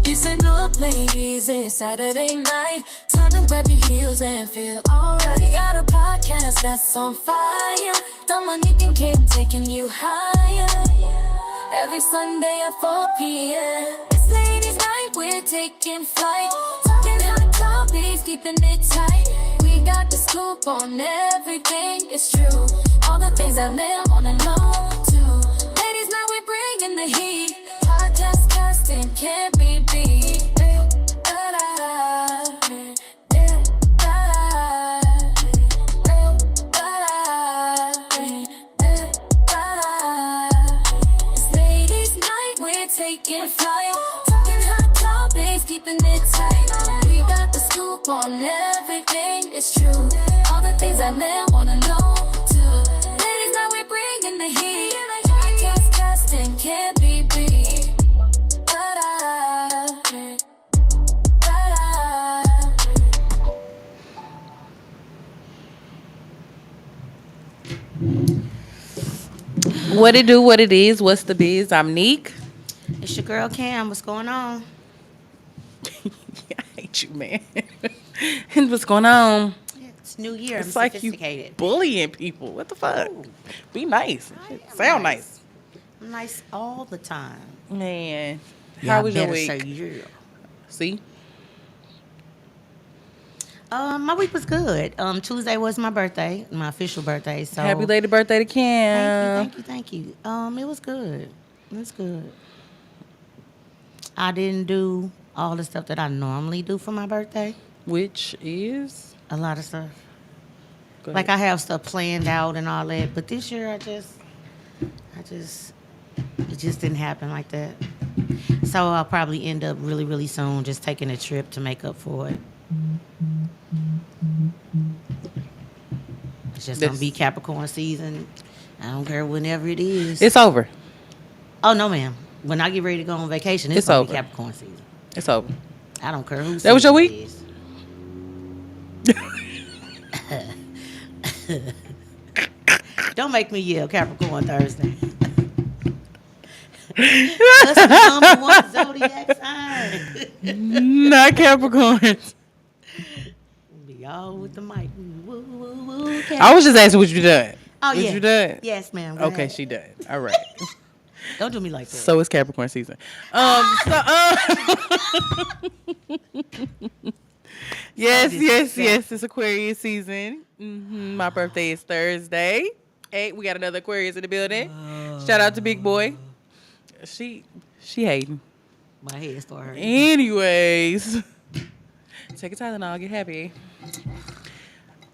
Listen up, ladies, it's Saturday night. Time to grab your heels and feel alright. We got a podcast that's on fire. Dominique and Kate taking you higher. Every Sunday at 4 p.m. It's ladies' night, we're taking flight. Talking hot topics, keeping it tight. We got the scoop on everything, it's true. All the things that men wanna know too. Ladies' night, we're bringing the heat. Podcast casting can't be beat. It's ladies' night, we're taking flight. Talking hot topics, keeping it tight. We got the scoop on everything, it's true. All the things that men wanna know too. Ladies' night, we're bringing the heat. Podcast casting can't be beat. What it do, what it is, what's the biz? I'm Neek. It's your girl Cam. What's going on? I hate you, man. And what's going on? It's New Year. It's I'm like sophisticated. you bullying people. What the fuck? Ooh. Be nice. I am Sound nice. I'm nice all the time. Man, Yeah, how was your better week? say yeah. See? My week was good. Tuesday was my birthday, my official birthday. So Happy late birthday to Cam. Thank you. It was good. It was good. I didn't do all the stuff that I normally do for my birthday. Which is? A lot of stuff. Go Like ahead. I have stuff planned out and all that, but this year it just didn't happen like that. So I'll probably end up really, really soon just taking a trip to make up for it. It's just gonna be Capricorn season. I don't care whenever it is. It's over. Oh no, ma'am. When I get ready to go on vacation, it's gonna over. be Capricorn season. It's over. I don't care who. That was your week? Don't make me yell Capricorn Thursday. That's the number one zodiac sign. Not Capricorns. Be all with the mic. Woo, woo, woo, I was just asking what you done. Oh, was yeah. you done? Yes, ma'am. Go Okay, ahead. she done. All right. Don't do me like that. So it's Capricorn season. Yes. It's Aquarius season. My birthday is Thursday. Hey, we got another Aquarius in the building. Shout out to Big Boy. She hating. My head started hurting. Anyways, take a Tylenol, get happy.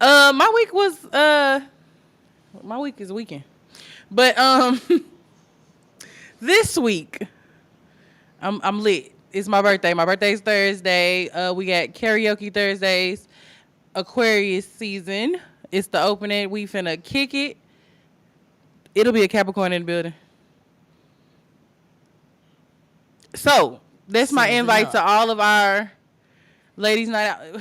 My week was my week is weekend, but this week I'm lit. It's my birthday. My birthday's Thursday. We got karaoke Thursdays, Aquarius season. It's the opening. We finna kick it. It'll be a Capricorn in the building. So that's my invite to all of our ladies' night out.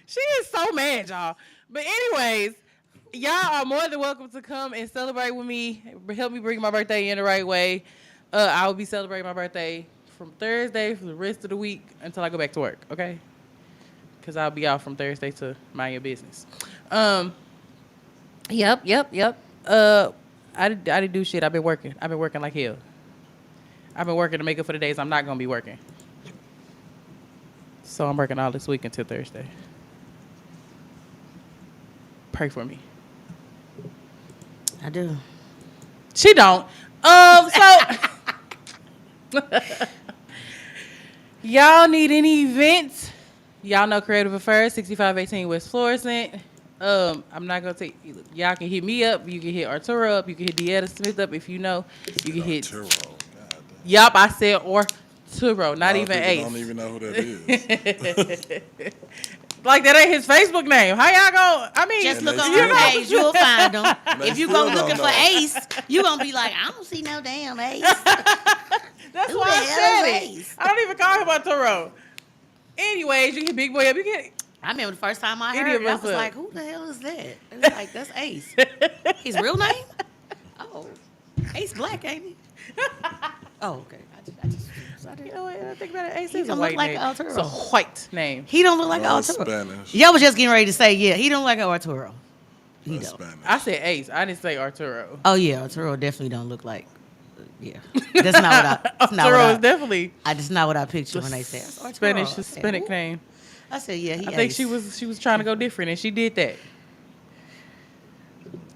She is so mad, y'all. But anyways, y'all are more than welcome to come and celebrate with me. Help me bring my birthday in the right way. I will be celebrating my birthday from Thursday for the rest of the week until I go back to work, okay? Because I'll be off from Thursday to mind your business. Yep. I didn't do shit. I've been working like hell. I've been working to make up for the days I'm not going to be working. So I'm working all this week until Thursday. Pray for me. I do. She don't. Y'all need any events? Y'all know Creative Affairs, 6518 West Florissant. I'm not going to take... Y'all can hit me up. You can hit Arturo up. You can hit Deetta Smith up if you know. You can hit... Arturo. Yup, I said Arturo, not even Ace. I don't even know who that is. Like, that ain't his Facebook name. How y'all go? I mean... Just And look they on still her page. You'll find them. They If you still go looking don't for know. Ace, you going to be like, I don't see no damn Ace. That's Who why the I hell said is it. Ace? I don't even call him Arturo. Anyways, you can Big Boy up. You can... I remember the first time I Any heard of it, I us was up. like, who the hell is that? It was like, that's Ace. His real name? Oh, Ace Black, ain't he? Oh, okay. I didn't know it. I think about it. Ace He is a don't look white like name. Arturo. It's a white name. He don't look like No, it's Arturo. Spanish. Y'all was just getting ready to say, yeah, he don't look like Arturo. He That's don't. Spanish. I said Ace. I didn't say Arturo. Oh yeah, Arturo definitely don't look like. Yeah, that's not what I. That's not Arturo what is definitely That's not what I picture when they say it's Arturo. Spanish I said, Hispanic "Ooh." name. I said, yeah, he. I think Ace. she was trying to go different, and she did that.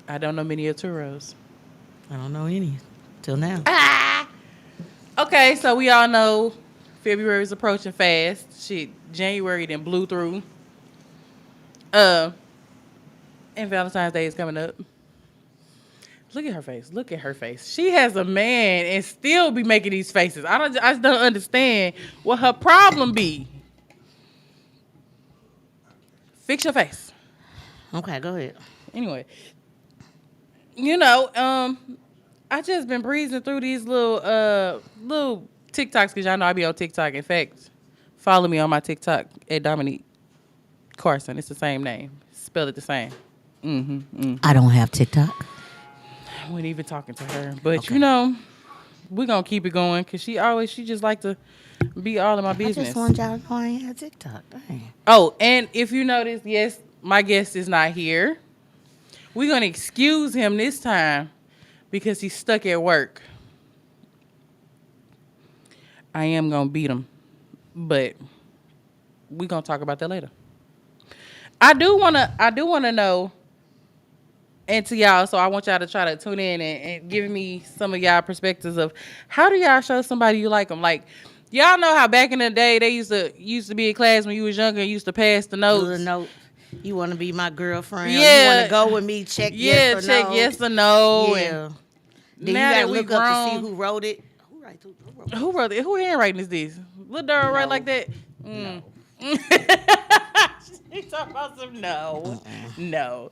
I don't know many Arturos. I don't know any till now. Okay, so we all know February is approaching fast. Shit, January then blew through. And Valentine's Day is coming up. Look at her face. Look at her face. She has a man and still be making these faces. I just don't understand what her problem be. Fix your face. Okay, go ahead. Anyway, I just been breezing through these little TikToks because y'all know I be on TikTok. In fact, follow me on my TikTok at Dominique Carson. It's the same name. Spell it the same. I don't have TikTok. I wasn't even talking to her. But, Okay. we're going to keep it going because she just like to be all in my I business. just want y'all to know I ain't have TikTok. Dang. Oh, and if you notice, yes, my guest is not here. We're going to excuse him this time because he's stuck at work. I am going to beat him, but we're going to talk about that later. I do want to know, and to y'all, so I want y'all to try to tune in and give me some of y'all perspectives of how do y'all show somebody you like them? Like, y'all know how back in the day they used to be in class when you was younger and used to pass the notes. Do the note. You want to be my girlfriend? Yeah. You want to go with me? Check yes or check no. yes or no. Yeah. Then Now you that gotta we look up to see grown- who wrote it. Who wrote it? Who wrote it? Who handwriting is this? Little Daryl write No. like that? No. She talking about some no. No.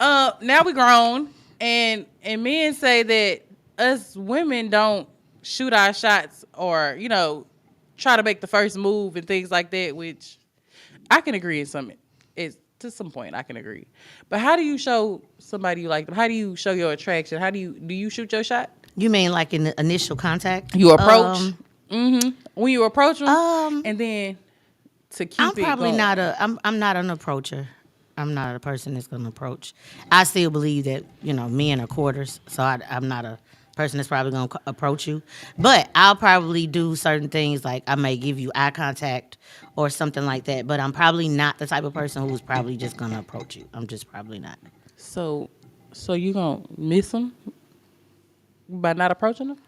Now we grown and men say that us women don't shoot our shots or, try to make the first move and things like that, which I can agree in some to some point I can agree. But how do you show somebody you like them? How do you show your attraction? How do you shoot your shot? You mean like in the initial contact? You approach. When you approach them, and then to keep I'm it probably going. I'm not an approacher. I'm not a person that's gonna approach. I still believe that men are quarters, so I'm not a person that's probably gonna approach you. But I'll probably do certain things like I may give you eye contact or something like that. But I'm probably not the type of person who's probably just gonna approach you. I'm just probably not. So you gonna miss them by not approaching them?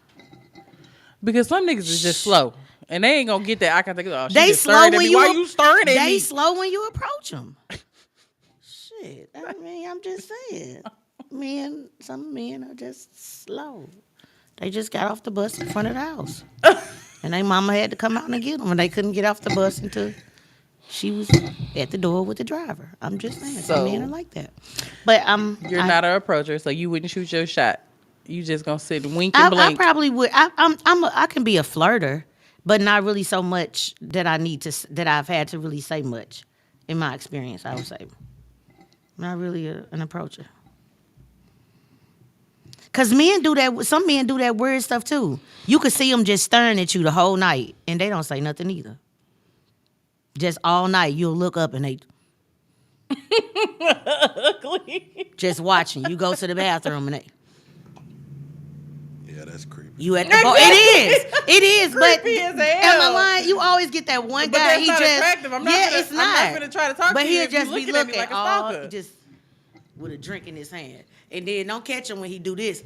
Because some niggas is just slow. And they ain't gonna get that eye contact. Oh, she They just slow staring at when me. you. Why you staring at They me? slow when you approach them. Shit, I mean, I'm just saying. Some men are just slow. They just got off the bus in front of the house, and their mama had to come out and get them, and they couldn't get off the bus until she was at the door with the driver. I'm just saying, some men are like that. But You're not an approacher, so you wouldn't shoot your shot. You just gonna sit and wink and I blink. probably would. I can be a flirter, but not really so much that I've had to really say much. In my experience, I would say, not really an approacher. Cause men do that. Some men do that weird stuff too. You could see them just staring at you the whole night, and they don't say nothing either. Just all night, you'll look up and they Ugly. just watching. You go to the bathroom and they. Yeah, that's creepy. You at the bar. It is. But Creepy as hell. am I lying? You always get that one But guy. that's he not just attractive. I'm not it's I'm not. not gonna try to talk but to you he'll if you just be looking at me looking like a stalker. just with a drink in his hand, and then don't catch him when he do this.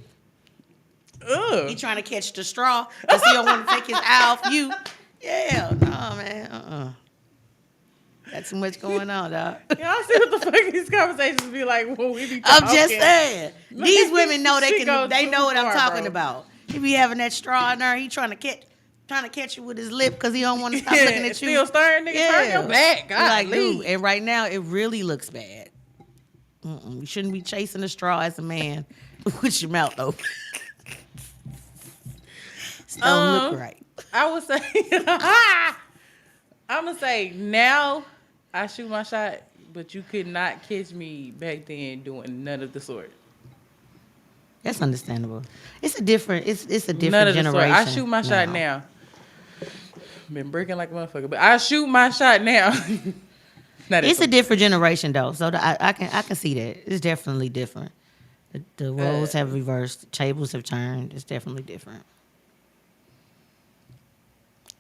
Ugh. He trying to catch the straw because he don't want to take his eye off you. Yeah, no man. Got too much going on, dog. Y'all see what the fuck these conversations be like when we be talking? I'm just saying. These women know She goes they too know what I'm far, talking bro. about. He be having that straw in there. He trying to catch you with his lip because he don't want to stop looking at you. Still staring, nigga. Turn your back. God, Like, dude, and right now it really looks bad. You shouldn't be chasing a straw as a man with your mouth open. It don't look right. I would say, I'm gonna say now I shoot my shot, but you could not catch me back then doing none of the sort. That's understandable. It's a different None of the story. generation. I shoot my shot now. Been breaking like a motherfucker, but I shoot my shot now. It's a different generation though, so I can see that. It's definitely different. The roles have reversed, the tables have turned. It's definitely different.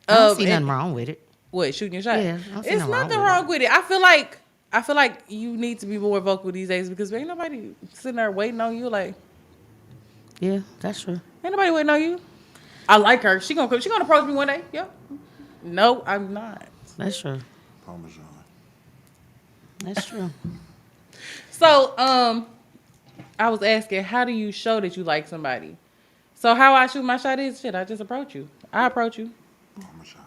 I don't see nothing wrong with it. What, shooting your shot? Yeah, I don't see it's nothing wrong with it. I feel like you need to be more vocal these days because ain't nobody sitting there waiting on you. Like, yeah, that's true. Ain't nobody waiting on you. I like her. She gonna approach me one day. Yep. No, I'm not. That's true. Parmesan. That's true. So, I was asking, how do you show that you like somebody? So how I shoot my shot is shit. I just approach you. I approach you. Parmesan.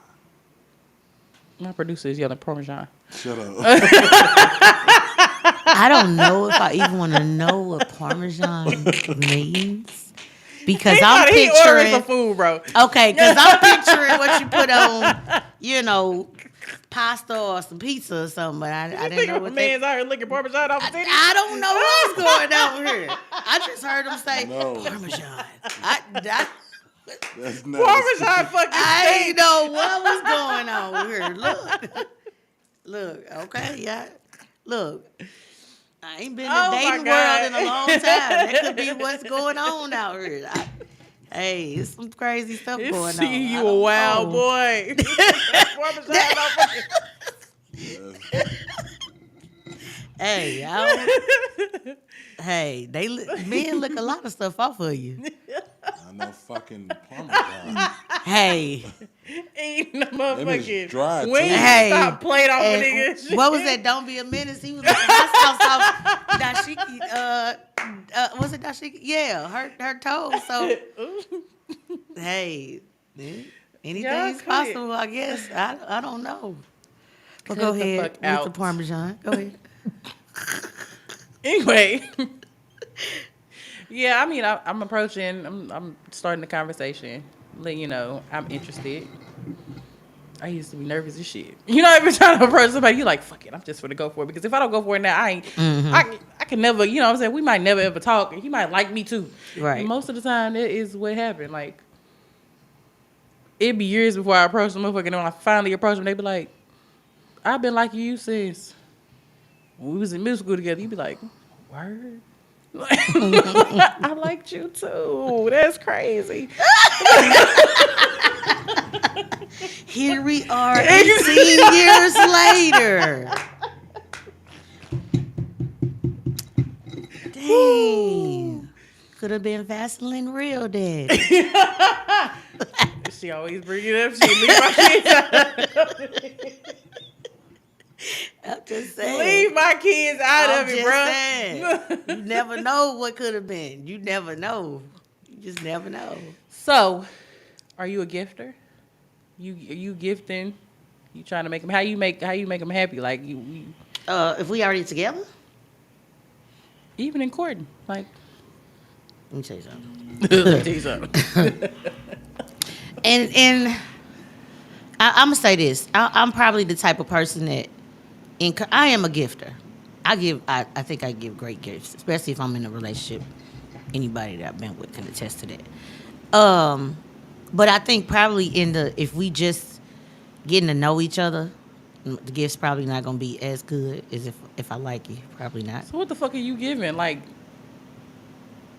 My producer is yelling Parmesan. Shut up. I don't know if I even want to know what Parmesan means. Because I'm He ordering picturing some food, bro. Okay, because I'm picturing what you put on, pasta or some pizza or something. But I didn't know what man's out here licking Parmesan off the titty. I don't know what's going on here. I just heard him say Parmesan. That's nasty. Parmesan fucking I ain't know what was going on here. Look. Okay, yeah. Look. I ain't been in the dating world in a long time. That could be what's going on out here. Hey, it's some crazy stuff going on. See you a wild boy. Hey, hey, men look a lot of stuff off of you. I know fucking Parmesan. Hey. Eating the motherfucking dry, wings. too. Hey, Stop playing off of niggas. what was that? Don't be a menace. He was like, hot sauce off dashiki. Was it dashiki? Yeah, her toes. So, hey, anything's possible, I guess. I don't know. But go ahead with the Parmesan. Go ahead. Anyway. Yeah, I mean, I'm approaching. I'm starting the conversation. Letting you know I'm interested. I used to be nervous as shit. You know, every time I approach somebody, you like, fuck it, I'm just gonna go for it. Because if I don't go for it now, I can never, you know what I'm saying? We might never ever talk, and he might like me too. Right. And most of the time, that is what happened. Like, it'd be years before I approach the motherfucker, and when I finally approach them, they be like, I've been liking you since when we was in middle school together. You'd be like, word? I liked you too. That's crazy. Here we are 18 years later. Dang. Could have been Vaseline real dead. She always bring it up. She leave my kids out. I'm just saying. Leave my kids out of it, bro. Saying. You never know what could have been. You never know. You just never know. So, are you a gifter? You gifting? You trying to make them? How you make them happy? Like you If we already together? even in courting, like. Let me tell you something. Let me tell you something. And I'm gonna say this. I'm probably the type of person that I am a gifter. I think I give great gifts, especially if I'm in a relationship. Anybody that I've been with can attest to that. But I think probably if we just getting to know each other, the gift's probably not gonna be as good as if I like you. Probably not. So what the fuck are you giving? Like,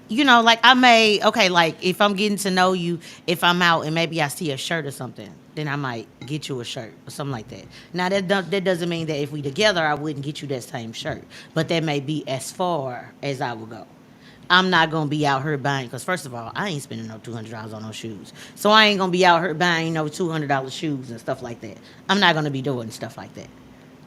like like if I'm getting to know you, if I'm out and maybe I see a shirt or something, then I might get you a shirt or something like that. Now that doesn't mean that if we together I wouldn't get you that same shirt, but that may be as far as I would go. I'm not gonna be out here buying, because first of all, I ain't spending no $200 on no shoes, so I ain't gonna be out here buying no $200 shoes and stuff like that. I'm not gonna be doing stuff like that.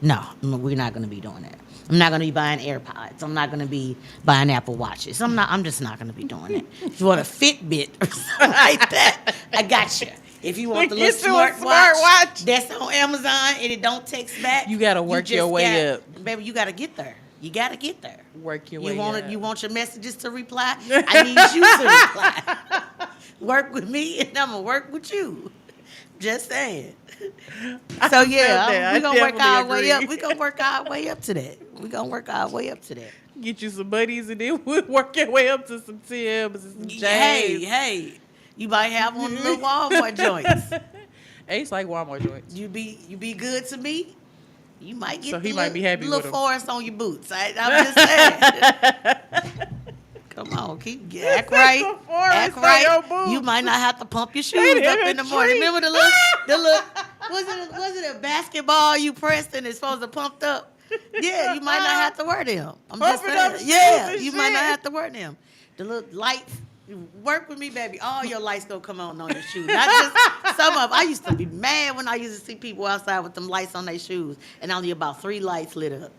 No, we're not gonna be doing that. I'm not gonna be buying AirPods. I'm not gonna be buying Apple Watches. I'm just not gonna be doing that. If you want a Fitbit or something like that, I got you. If you want the little smart watch that's on Amazon and it don't text back, you gotta work your way up, baby. You gotta get there. You gotta get there. Work your way up. You want your messages to reply? I need you to reply. Work with me, and I'm gonna work with you. Just saying. So yeah, we're gonna work our way up. We're gonna work our way up to that. Get you some buddies, and then we'll work your way up to some Tim's and some J's. Hey, you might have one of the little Walmart joints. Ace like Walmart joints. You be good to me. You might get So he might be happy with little him. forest on your boots. I'm just saying. Come on, act right. Act right. You might not have to pump your shoes up in the morning. Remember the little was it a basketball you pressed and it's supposed to pumped up? Yeah, you might not have to wear them. I'm just saying. Yeah, you might not have to wear them. The little lights. Work with me, baby. All your lights gonna come on your shoes. Not just some of them. I used to be mad when I used to see people outside with them lights on their shoes and only about 3 lights lit up.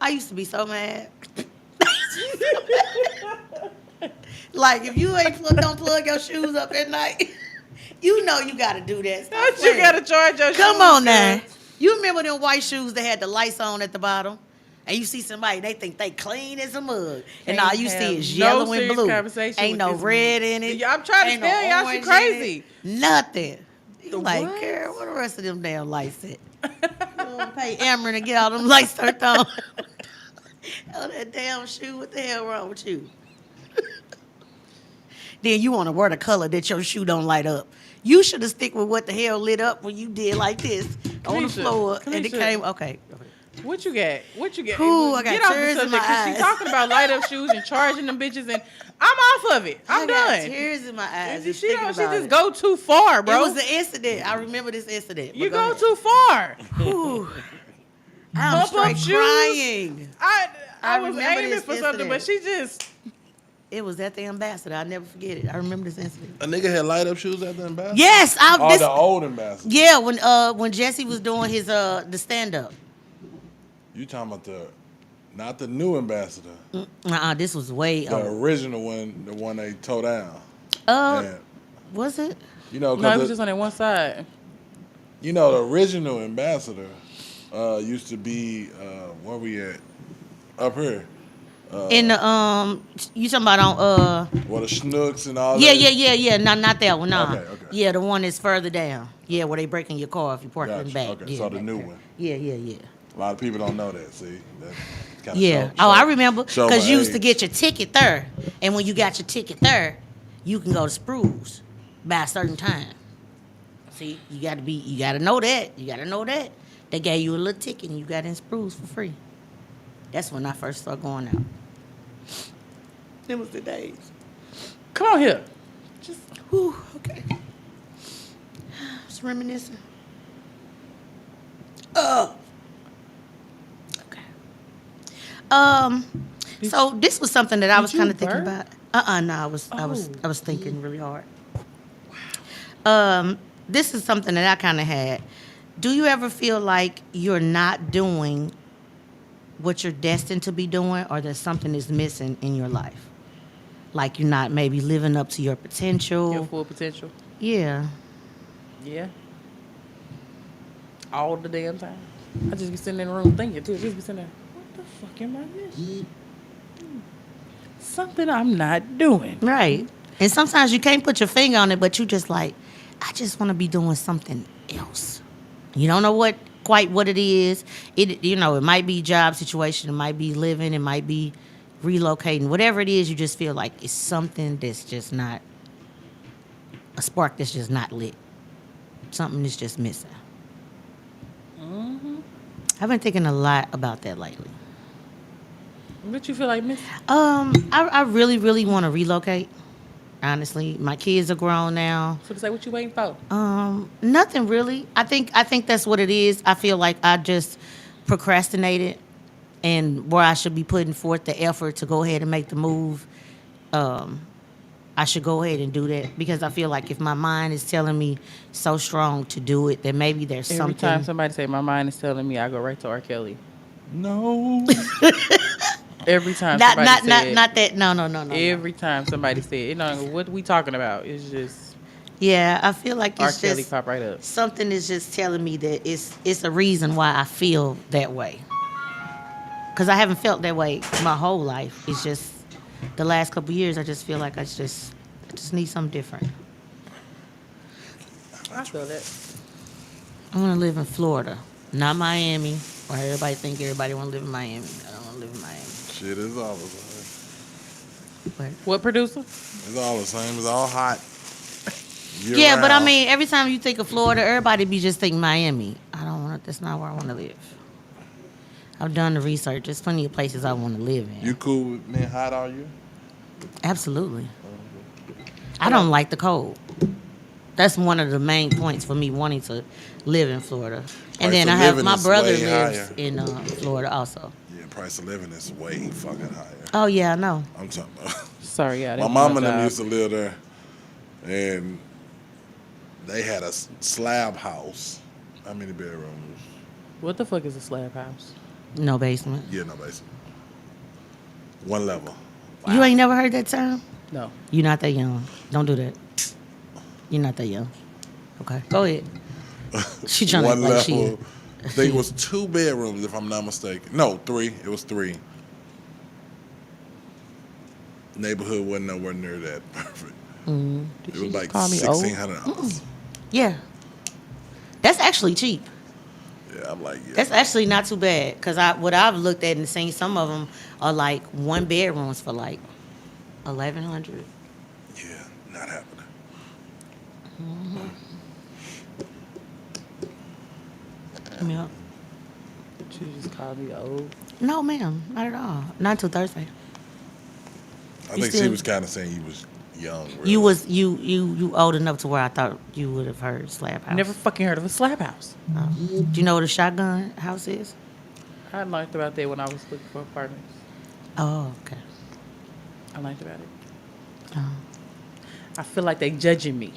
I used to be so mad. Like if you don't plug your shoes up at night, you know you gotta do that. Don't you gotta charge your shoes? Come on now. You remember them white shoes that had the lights on at the bottom? And you see somebody, they think they clean as a mug. And all you see is yellow and blue. Ain't no red in it. I'm trying to tell y'all, she crazy. Nothing. You like, girl, where the rest of them damn lights at? You don't pay Amron to get all them lights turned on. Oh, that damn shoe, what the hell wrong with you? Then you want to wear the color that your shoe don't light up. You should have stick with what the hell lit up when you did like this on the floor. And it came, okay. What you got? Ooh, I got Get off the tears in subject, my 'cause eyes. She talking about light up shoes and charging them bitches, and I'm off of it. I'm I got done. tears in my eyes. She thinking about just it. go too far, bro. It was an incident. I remember this incident. You but go ahead. too far. Ooh. I'm Pump up straight shoes. crying. I was remember aiming this for something, but she just. It was at the Ambassador. I'll never forget it. I remember this incident. A nigga had light up shoes at the Ambassador? Yes, The old Ambassador. Yeah, when Jesse was doing his the stand up. You talking about not the new Ambassador. This was way The original one, the one they tore down. And, was it? you know, No, it was cause just on that one side. you know, the original Ambassador used to be where we at? Up here. In the you talking about on Well, the Schnooks and all yeah, that. not that one, nah. Okay. Yeah, the one that's further down. Yeah, where they breaking your car if you park in the back. Okay, Yeah, so the back new there. one. Yeah. A lot of people don't know that, see? That kinda Yeah. show- I remember show because my you used to age. get your ticket there, and when you got your ticket there, you can go to Sprues by a certain time. See, you gotta know that. You gotta know that. They gave you a little ticket and you got in Sprues for free. That's when I first started going out. It was the days. Come on here. Whew, okay. Just reminiscing. Okay. So this was something that I was you kind of thinking burp? about. No, I was thinking really hard. This is something that I kind of had. Do you ever feel like you're not doing what you're destined to be doing, or that something is missing in your life? Like you're not maybe living up to your potential. Your full potential. Yeah. Yeah. All the damn time. I just be sitting in the room thinking too. Just be sitting there. What the fuck am I missing? Something I'm not doing. Right. And sometimes you can't put your finger on it, but you just like, I just want to be doing something else. You don't know quite what it is. It might be job situation, it might be living, it might be relocating. Whatever it is, you just feel like it's something that's just not a spark that's just not lit. Something that's just missing. Mm-hmm. I've been thinking a lot about that lately. What you feel like missing? I really, really want to relocate. Honestly, my kids are grown now. So it's like, what you waiting for? Nothing really. I think that's what it is. I feel like I just procrastinated, and where I should be putting forth the effort to go ahead and make the move, I should go ahead and do that, because I feel like if my mind is telling me so strong to do it, then maybe there's Every something. time somebody say my mind is telling me, I go right to R. Kelly. No. Every time Not somebody say it. not that. No. Every time somebody say it, what we talking about? It's just Yeah, I feel like R. it's Kelly just pop right up. something is just telling me that it's a reason why I feel that way. Because I haven't felt that way my whole life. It's just the last couple of years, I just feel like I just need something different. I feel that. I want to live in Florida, not Miami, where everybody think everybody want to live in Miami. I don't want to live in Miami. Shit is all the same. But What producer? It's all the same. It's all hot. yeah, but I Year-round. mean, every time you think of Florida, everybody be just thinking Miami. I don't want. That's not where I want to live. I've done the research. There's plenty of places I want to live in. You cool with being hot all year? Absolutely. I don't like the cold. That's one of the main points for me wanting to live in Florida. And Price then of I have living my is brother way lives higher. in Florida also. Yeah, price of living is way fucking higher. Oh yeah, I know. I'm talking about. Sorry, I My didn't mom do and them job. used to live there, and they had a slab house. How many bedrooms? What the fuck is a slab house? No basement. Yeah, no basement. One level. You ain't never heard that term? No. You're not that young. Don't do that. You're not that young. Okay, go ahead. She trying to act One like she. level. I think it was 2 bedrooms, if I'm not mistaken. No, 3. It was 3. Neighborhood wasn't nowhere near that perfect. It was like call me old? $1,600. Yeah. That's actually cheap. Yeah, I'm like, yeah. That's actually not too bad. Cause what I've looked at and seen, some of them are like 1 bedrooms for like 1,100. Yeah, not happening. Yeah. You just called me old. No, ma'am, not at all. Not until Thursday. I You think she still- was kind of saying you was young. Really. You old enough to where I thought you would have heard slab house. Never fucking heard of a slab house. Do you know what a shotgun house is? I learned about that when I was looking for apartments. Oh, okay. I learned about it. Oh. I feel like they judging me.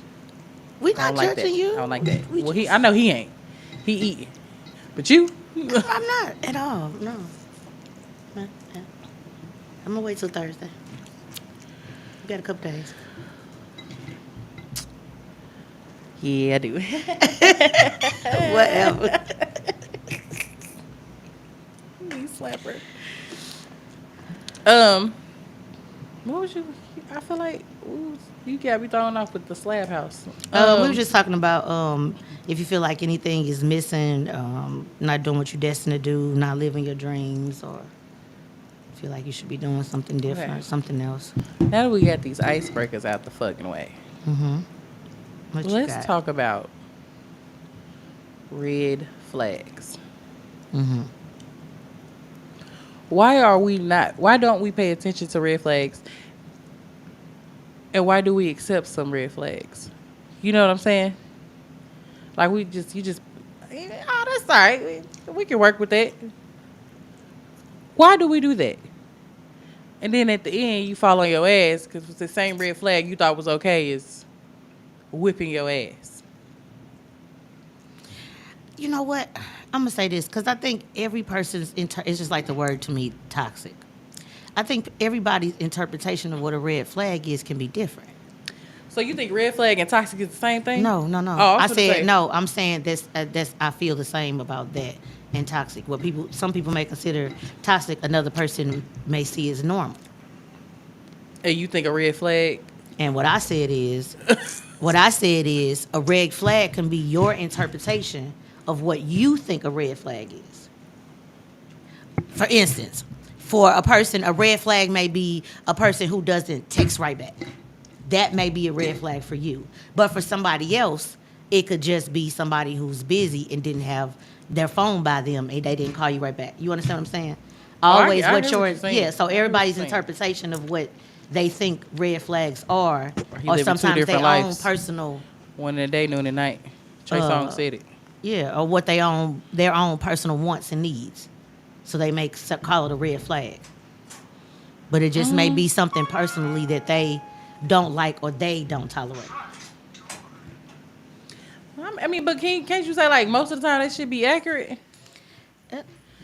We I not don't like that. judging you. I don't like that. We Well, I know he ain't. He eating. But you? I'm not at all. No. I'm gonna wait till Thursday. You got a couple days. Yeah, I do. Whatever. You slapper. What was you? I feel like you got me thrown off with the slab house. We were just talking about if you feel like anything is missing, not doing what you're destined to do, not living your dreams, or feel like you should be doing something different, Okay. something else. Now that we got these icebreakers out the fucking way, What you let's got? talk about red flags. Why are we not? Why don't we pay attention to red flags? And why do we accept some red flags? You know what I'm saying? Like you just, oh, that's all right. We can work with that. Why do we do that? And then at the end, you fall on your ass because the same red flag you thought was okay is whipping your ass. You know what? I'm gonna say this because I think every person's it's just like the word to me, toxic. I think everybody's interpretation of what a red flag is can be different. So you think red flag and toxic is the same thing? No. Oh, I was gonna said say. no. I'm saying that's I feel the same about that and toxic. What some people may consider toxic, another person may see as normal. And you think a red flag? And what I said is a red flag can be your interpretation of what you think a red flag is. For instance, for a person, a red flag may be a person who doesn't text right back. That may be a red flag for you. But for somebody else, it could just be somebody who's busy and didn't have their phone by them and they didn't call you right back. You understand what I'm saying? Always I what hear your what you're saying. yeah. So I hear what everybody's you're saying. interpretation of what they think red flags are, he or living two sometimes their different own lives. personal. One in the day, noon at night. Trey Songz said it. Yeah, or what their own personal wants and needs. So they call it a red flag. But it just may be something personally that they don't like or they don't tolerate. I mean, but can't you say like most of the time that should be accurate?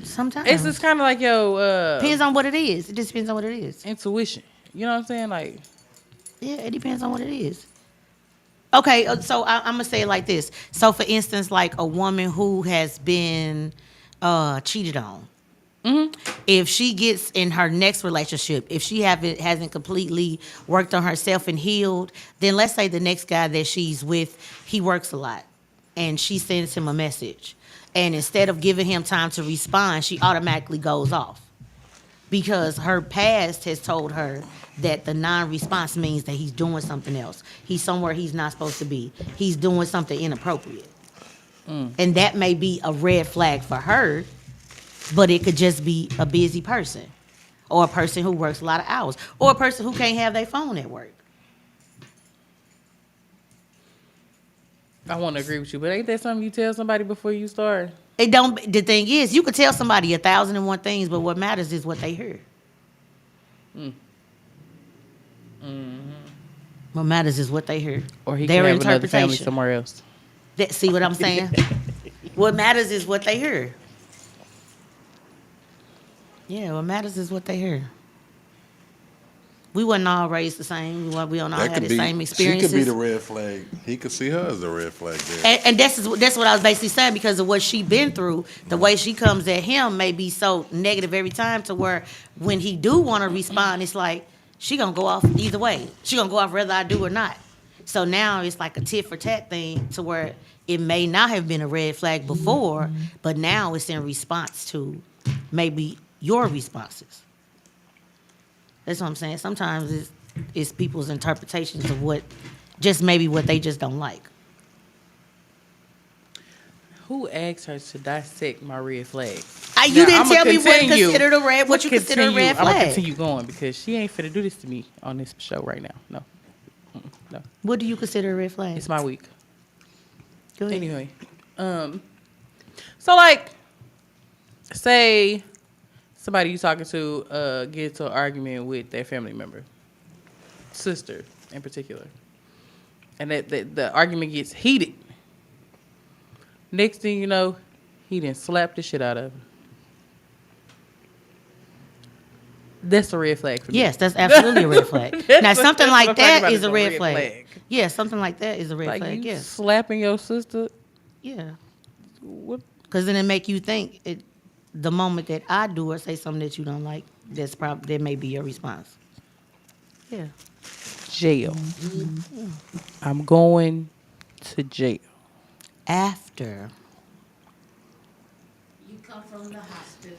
Sometimes. It's just kind of like depends on what it is. It just depends on what it is. intuition. You know what I'm saying? Like, Yeah, it depends on what it is. Okay, so I'm gonna say it like this. So, for instance, like a woman who has been cheated on, if she gets in her next relationship, if she hasn't completely worked on herself and healed, then let's say the next guy that she's with, he works a lot, and she sends him a message, and instead of giving him time to respond, she automatically goes off. because her past has told her that the non-response means that he's doing something else. He's somewhere he's not supposed to be. He's doing something inappropriate. And that may be a red flag for her, but it could just be a busy person or a person who works a lot of hours or a person who can't have their phone at work. I want to agree with you, but ain't that something you tell somebody before you start? It don't. The thing is, you could tell somebody 1,001 things, but what matters is what they hear. What matters is what they hear. Or he Their can have another family interpretation. somewhere else. See what I'm saying? What matters is what they hear. Yeah, what matters is what they hear. We wasn't all raised the same. We don't all have the same experiences. She could be the red flag. He could see her as the red flag there. And that's what I was basically saying, because of what she been through. The way she comes at him may be so negative every time, to where when he do want to respond, it's like she gonna go off either way. She gonna go off whether I do or not. So now it's like a tit for tat thing, to where it may not have been a red flag before, but now it's in response to maybe your responses. That's what I'm saying. Sometimes it's people's interpretations of what they just don't like. Who asked her to dissect my red flag? You didn't tell me what you consider a red flag. I'm gonna continue going because she ain't finna do this to me on this show right now. No. No. What do you consider a red flag? It's my week. Go ahead. Anyway, so like, say somebody you talking to get into an argument with their family member, sister in particular, and that the argument gets heated. Next thing you know, he done slapped the shit out of her. That's a red flag for me. Yes, that's absolutely a red flag. Now, something like that is a red flag. flag. Yeah, something like that is a red Like flag. you Yes. slapping your sister. Yeah. What? Because then it make you think the moment that I do or say something that you don't like, that may be your response. Yeah. Jail. I'm going to jail. After you come from the hospital.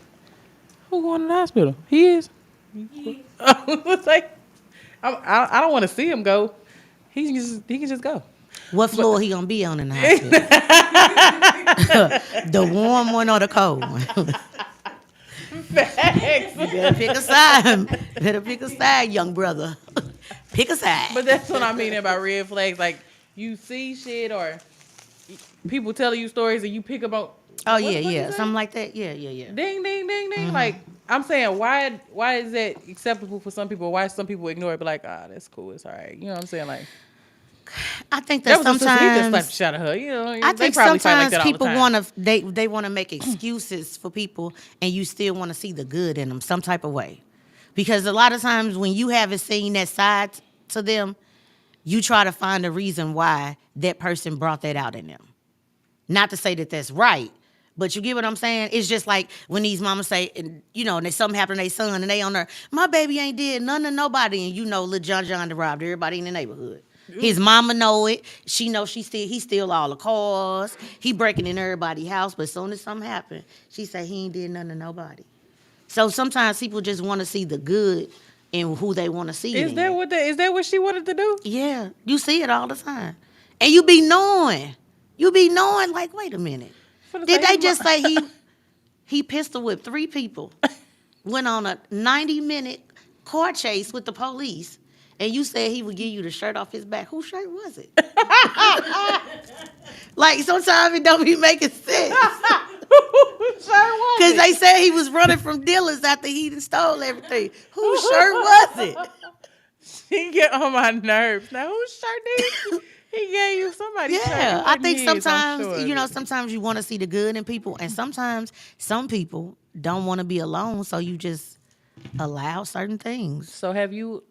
Who going to the hospital? He is. It's like, I don't want to see him go. He can just go. What floor he gonna be on in the hospital? The warm one or the cold one? Facts. You better pick a side. Better pick a side, young brother. Pick a side. But that's what I mean about red flags. Like, you see shit or people telling you stories and you pick up on. Oh yeah. Something like that. Yeah. Ding, ding, ding, ding. Mm-hmm. Like, I'm saying, why is that acceptable for some people? Why some people ignore it? But like, that's cool. It's all right. You know what I'm saying? Like, I think that sometimes he just slapped the shit out of her. You know, I think sometimes people want to. They want to make excuses for people, and you still want to see the good in them some type of way, because a lot of times when you haven't seen that side to them, you try to find a reason why that person brought that out in them. Not to say that that's right, but you get what I'm saying? It's just like when these mamas say, and something happened to their son, and they on there, my baby ain't did nothing to nobody, and little John done robbed everybody in the neighborhood. His mama know it. She know he steal all the cars. He breaking in everybody's house, but as soon as something happen, she say he ain't did nothing to nobody. So sometimes people just want to see the good in who they want to see. Is that what she wanted to do? Yeah, you see it all the time, and you be knowing like, wait a minute. Did they just say he pistol whipped 3 people, went on a 90-minute car chase with the police, and you said he would give you the shirt off his back? Whose shirt was it? Like, sometimes it don't be making sense. Whose shirt was it? Because they said he was running from dealers after he done stole everything. Whose shirt was it? She get on my nerves. Now, whose shirt did he gave you? Somebody's shirt. Yeah, I think sometimes, sometimes you want to see the good in people, and sometimes some people don't want to be alone, so you just allow certain things. So have you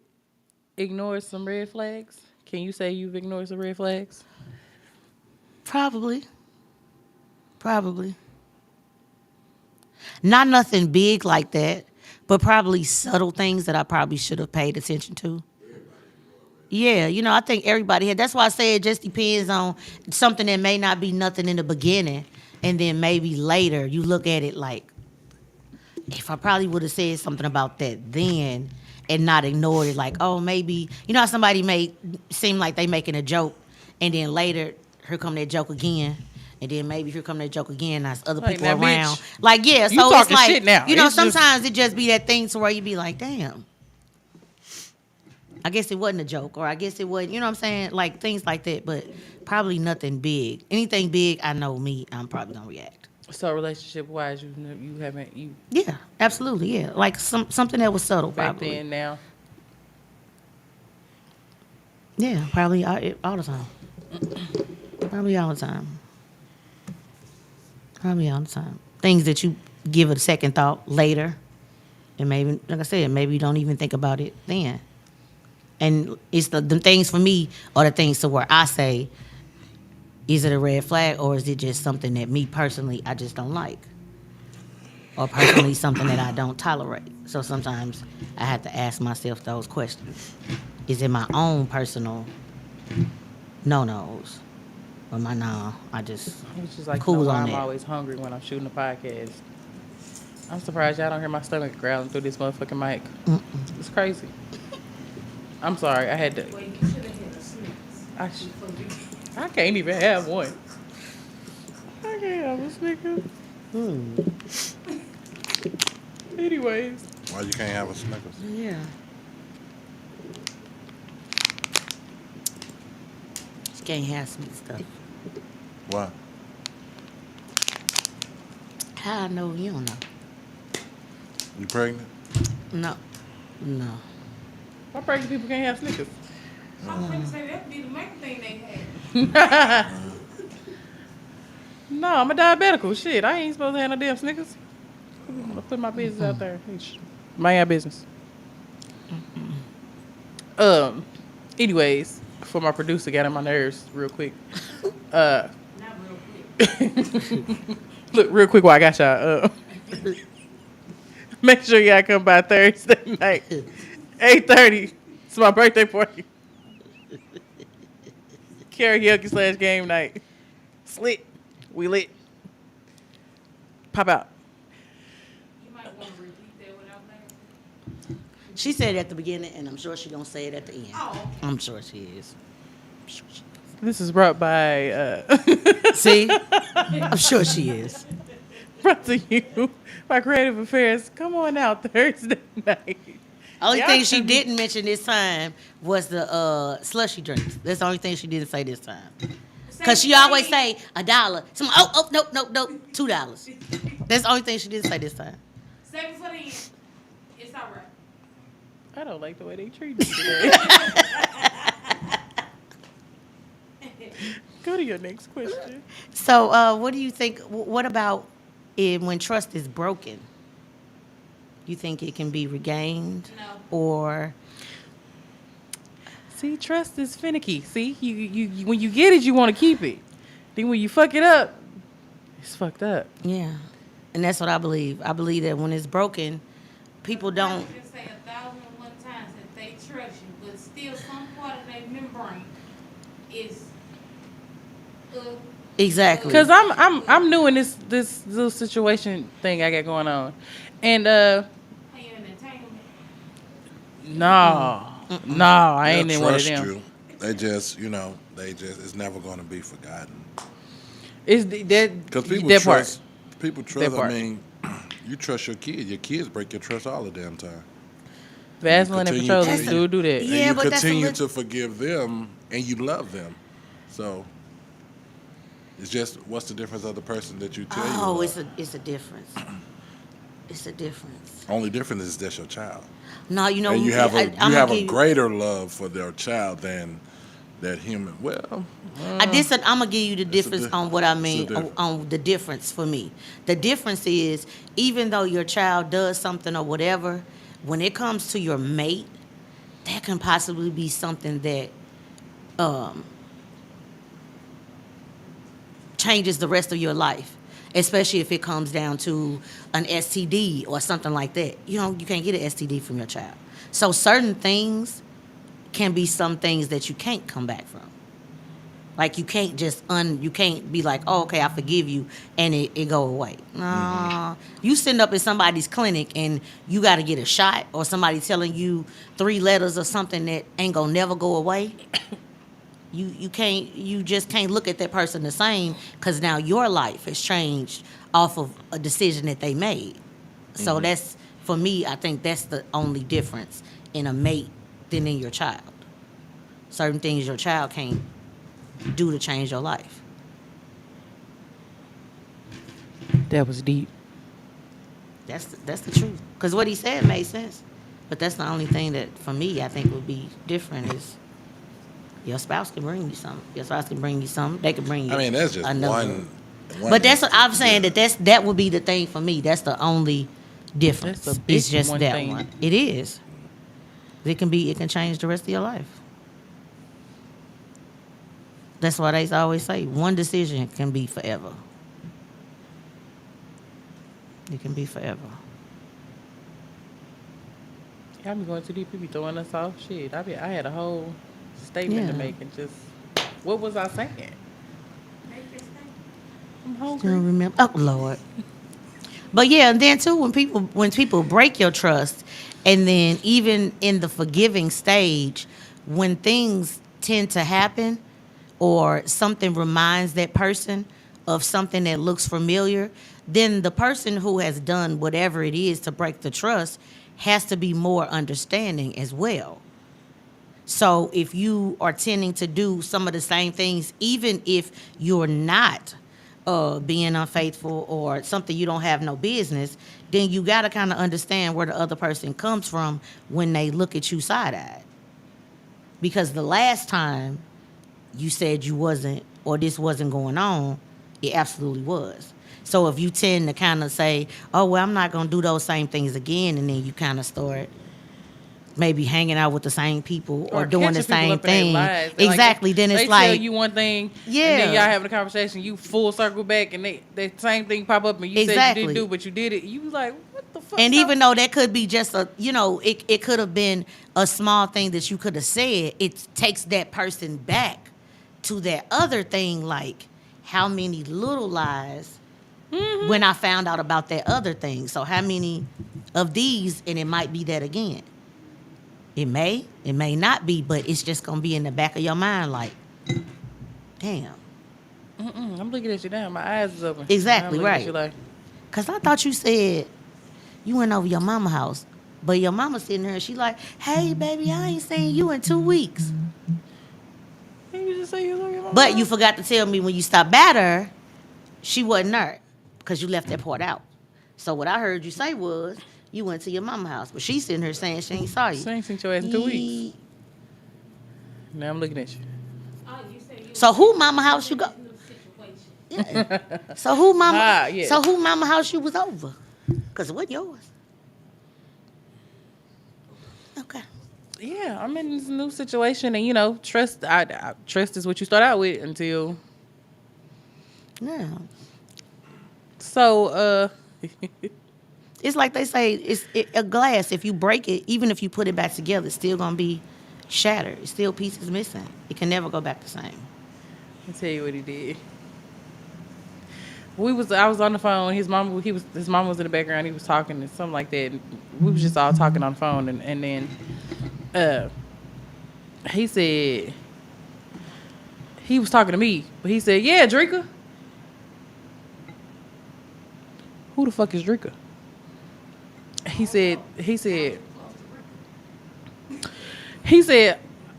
ignored some red flags? Can you say you've ignored some red flags? Probably. Not nothing big like that, but probably subtle things that I probably should have paid attention to. Yeah, I think everybody had. That's why I say it just depends on something that may not be nothing in the beginning, and then maybe later you look at it like if I probably would have said something about that then and not ignored it, like, oh, maybe, you know how somebody may seem like they making a joke, and then later, here come that joke again. And then maybe here come that joke again, there's other Like, people now, around. bitch, Like, yeah, you so it's talking like, shit now. you know, It's just- sometimes it just be that thing to where you be like, damn. I guess it wasn't a joke, or I guess it wasn't, you know what I'm saying? Like, things like that, but probably nothing big. Anything big, I know me, I'm probably going to react. So relationship wise, you haven't Yeah, absolutely, yeah. Like, something that was subtle, back probably. then now. Yeah, probably all the time. Probably all the time. Probably all the time. Things that you give it a second thought later. And maybe, like I said, maybe you don't even think about it then. And it's the things for me are the things to where I say, is it a red flag or is it just something that me personally I just don't like? Or personally something that I don't tolerate. So sometimes I have to ask myself those questions. Is it my own personal no-nos? Or my I just It's just like cool you know why on I'm that. always hungry when I'm shooting a podcast. I'm surprised y'all don't hear my stomach growling through this motherfucking mic. It's crazy. I'm sorry. I had to. Well, you should have had a Snickers. I can't even have one. I can't have a Snickers. Anyways. Why you can't have a Snickers? Yeah. You can't have sweet stuff. Why? How I know you don't know? You pregnant? No. No. Why pregnant people can't have Snickers? I was going to say that'd be the main thing they had. No, I'm a diabetical. Shit, I ain't supposed to have no damn Snickers. I'm gonna put my business out there. Mind your business. Anyways, before my producer got on my nerves real quick. Not real quick. Look, real quick while I got y'all. Make sure y'all come by Thursday night, 8:30. It's my birthday party. Karaoke / game night. Slit. We lit. Pop out. You might want to repeat that without laughing. She said it at the beginning, and I'm sure she's going to say it at the end. Oh, okay. I'm sure she is. This is brought by See? I'm sure she is. brought to you by Creative Affairs. Come on out Thursday night. Only Y'all thing she should- didn't mention this time was the slushy drinks. That's the only thing she didn't say this time. Because she always say $1. Some, nope, $2. That's the only thing she didn't say this time. Second for the end. It's all right. I don't like the way they treat me today. Go to your next question. So, what do you think? What about when trust is broken? You think it can be regained, No. or See, trust is finicky. See, you when you get it, you want to keep it. Then when you fuck it up, it's fucked up. yeah? And that's what I believe. I believe that when it's broken, people I don't. can say 1,001 times that they trust you, but still some part of their membrane is Exactly. Cause I'm new in this little situation thing I got going on, and paying an entanglement. no, I ain't They'll in one of trust them. you. They just, it's never going to be forgotten. It's that Because people that trust. part. People trust. That part. I mean, you trust your kids. Your kids break your trust all the damn time. Vaseline and continue petroleum to- do that. Yeah, and you but that's a continue lit- to forgive them, and you love them. So it's just, what's the difference of the person that you tell you Oh, love? it's a difference. It's a difference. Only difference is that's your child. No, you know, And you have I'm gonna a give you- greater love for their child than that human. Well, I'm gonna give you the difference diff- on what I it's a mean difference. on the difference for me. The difference is even though your child does something or whatever, when it comes to your mate, that can possibly be something that changes the rest of your life, especially if it comes down to an STD or something like that. You can't get an STD from your child. So certain things can be some things that you can't come back from. Like you can't just you can't be like, oh, okay, I forgive you, and it go away. No, you sitting up in somebody's clinic and you got to get a shot, or somebody telling you 3 letters or something that ain't gonna never go away. You just can't look at that person the same, because now your life has changed off of a decision that they made. So that's, for me, I think that's the only difference in a mate than in your child. Certain things your child can't do to change your life. That was deep. That's the truth. Because what he said made sense. But that's the only thing that, for me, I think would be different is your spouse can bring you something. Your spouse can bring you something. They can bring you. I mean, that's just another. one. But that's what I'm saying. That would be the thing for me. That's the only difference. That's a big It's just one that thing. one. It is. It can change the rest of your life. That's why they always say one decision can be forever. It can be forever. Y'all be going too deep. You be throwing us off. Shit, I had a whole statement to Yeah. make, and just what was I saying? I'm Still hungry. remember? Oh Lord. But yeah, and then too, when people break your trust, and then even in the forgiving stage, when things tend to happen, or something reminds that person of something that looks familiar, then the person who has done whatever it is to break the trust has to be more understanding as well. So if you are tending to do some of the same things, even if you're not being unfaithful or something you don't have no business, then you got to kind of understand where the other person comes from when they look at you side-eyed. Because the last time you said you wasn't, or this wasn't going on, it absolutely was. So if you tend to kind of say, oh, well, I'm not going to do those same things again, and then you kind of start maybe hanging out with the same people or doing the catching people same up in their thing. lies. They Exactly. Then it's they like, tell you one thing, Yeah. and then y'all having a conversation, you full circle back, and that same thing pop up, and you said you Exactly. didn't do, but you did it. You was like, what the fuck? and No. even though that could be just it could have been a small thing that you could have said, it takes that person back to that other thing, like how many little lies when I found out about that other thing. So how many of these, and it might be that again. It may not be, but it's just gonna be in the back of your mind, like, damn. I'm looking at you now. My eyes is open. Exactly, I'm looking at right. you like, Cause I thought you said you went over your mama house, but your mama sitting there, she like, hey baby, I ain't seen you in 2 weeks. "Hey, you just say you look at my But mom?" you forgot to tell me when you stopped by her, she wasn't there, because you left that part out. So what I heard you say was you went to your mama house, but she's sitting here saying she ain't saw you. She ain't seen your ass in 2 weeks. Now I'm looking at you. Oh, you said you So who mama house you go? new situation. So who mama? Yeah. So who mama house you was over? Cause it wasn't yours. Okay. Yeah, I'm in this new situation, and trust. Trust is what you start out with until. Yeah. So, It's like they say, a glass. If you break it, even if you put it back together, it's still gonna be shattered. It's still pieces missing. It can never go back the same. I'll tell you what he did. I was on the phone. His mom was in the background. He was talking and something like that. And we was just all talking on the phone, and then he said he was talking to me, but he said, "Yeah, Drika." Who the fuck is Drika? He said,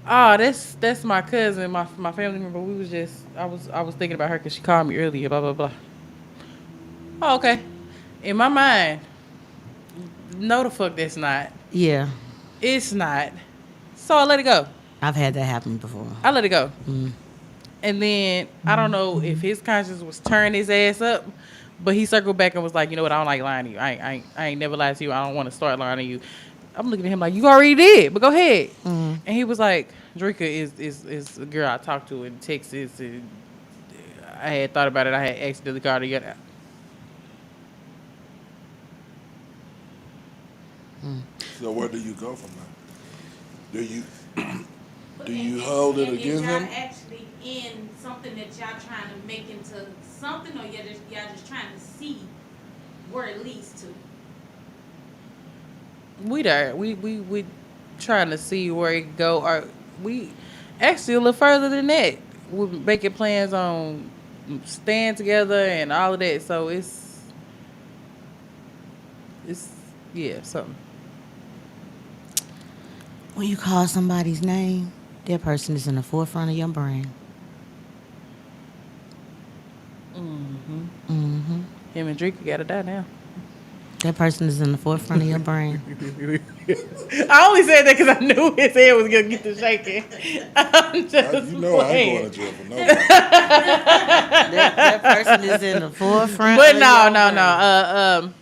"Oh, that's my cousin, my family member. We was just, I was thinking about her because she called me earlier, blah, blah, blah." Oh, okay. In my mind, no the fuck that's not. Yeah, It's not. So I let it go. I've had that happen before. I let it go. And then, I don't know if his conscience was turning his ass up, but he circled back and was like, "You know what, I don't like lying to you. I ain't never lied to you. I don't want to start lying to you." I'm looking at him like, "You already did, but go ahead." And he was like, "Drika is a girl I talked to in Texas. And I had thought about it. I had accidentally called her together." So where do you go from that? Do you hold it against him? Actually in something that y'all trying to make into something, or y'all just trying to see where it leads to? We there. We trying to see where it go. Or we actually a little further than that. We're making plans on staying together and all of that. So it's yeah, something. When you call somebody's name, that person is in the forefront of your brain. Him and Drake got to die now. That person is in the forefront of your brain. I only said that because I knew his head was gonna get to shaking. I'm just You know I ain't playing. going to jail for nobody. That person is in the forefront. But of no, your no, brain.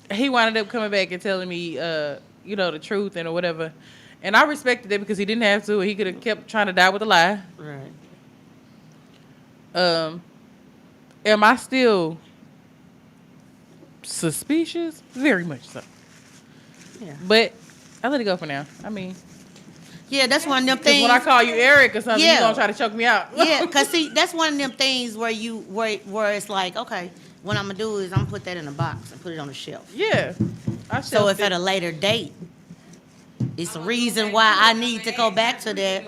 no. He wound up coming back and telling me, the truth and or whatever, and I respected it because he didn't have to. He could have kept trying to die with a lie. Right. Am I still suspicious? Very much so. Yeah. But I let it go for now. I mean, Yeah, that's one of them because things. when I call you Eric or something, Yeah. you gonna try to choke me out. Yeah, cause see, that's one of them things where it's like, okay, what I'm gonna do is I'm gonna put that in a box and put it on the shelf. Yeah. So if at a later date, it's a reason why I need to go back to that.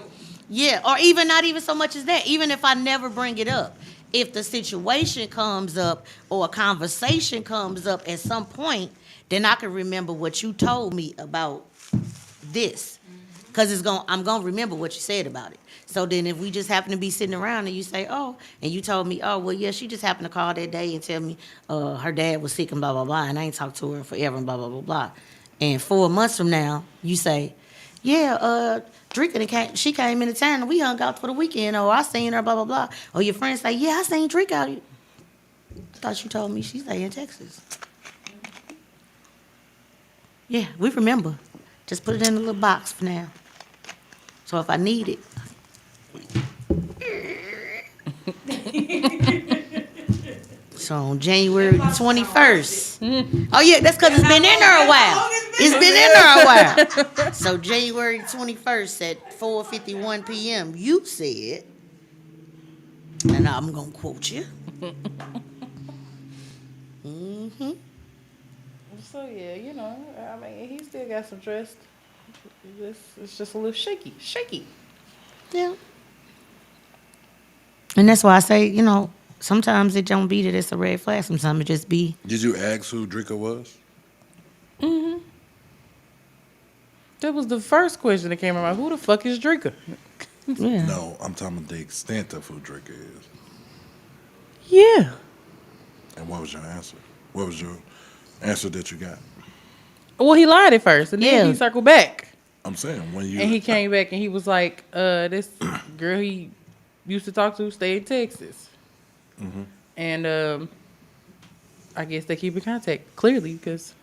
Yeah, or even not even so much as that. Even if I never bring it up, if the situation comes up or a conversation comes up at some point, then I can remember what you told me about this, because I'm gonna remember what you said about it. So then if we just happen to be sitting around and you say, oh, and you told me, oh, well, yeah, she just happened to call that day and tell me her dad was sick and blah blah blah, and I ain't talked to her forever and blah blah blah blah, and 4 months from now you say, yeah, Drika she came into town and we hung out for the weekend, or I seen her blah blah blah, or your friends say, yeah, I seen Drika out. I thought you told me she stay in Texas. Yeah, we remember. Just put it in a little box for now. So if I need it. So on January 21st. Oh yeah, that's because it's been in there a while. It's been in there a while. So January 21st at 4:51 p.m. you said, and I'm gonna quote you. So yeah, I mean, he still got some trust. It's just a little shaky. Yeah. And that's why I say, sometimes it don't be that it's a red flag. Sometimes it just be. Did you ask who Drika was? That was the first question that came to mind. Who the fuck is Drika? Yeah. No, I'm talking about the extent of who Drika is. Yeah. And what was your answer? What was your answer that you got? Well, he lied at first, and then Yeah. he circled back. I'm saying when you And he came back and he was like, this girl he used to talk to stayed in Texas. And I guess they keep in contact, clearly, because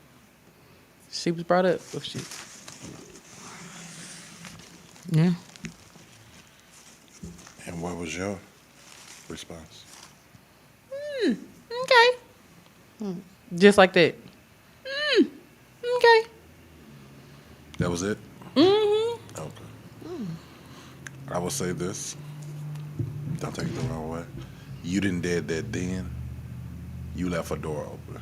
she was brought up with shit. Yeah. And what was your response? Okay. Just like that. Okay. That was it? Mm-hmm. Okay. I will say this. Don't take it the wrong way. You didn't did that then. You left a door open.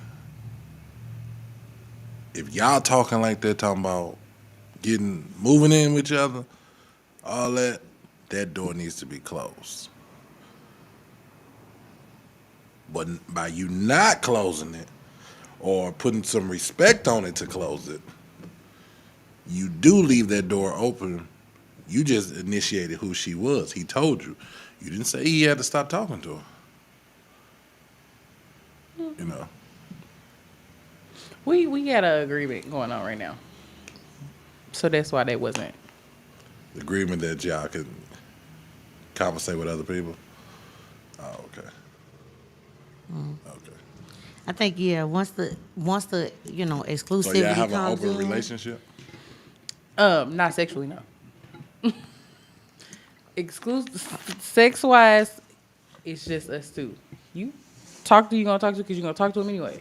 If y'all talking like that, talking about moving in with each other, all that door needs to be closed. But by you not closing it or putting some respect on it to close it, you do leave that door open. You just initiated who she was. He told you. You didn't say he had to stop talking to her. We got an agreement going on right now. So that's why that wasn't. The agreement that y'all can conversate with other people? Oh, okay. Okay. I think once the exclusivity So y'all have an comes open in, relationship? Not sexually, no. Exclusive, sex wise, it's just us two. You gonna talk to because you're gonna talk to him anyway.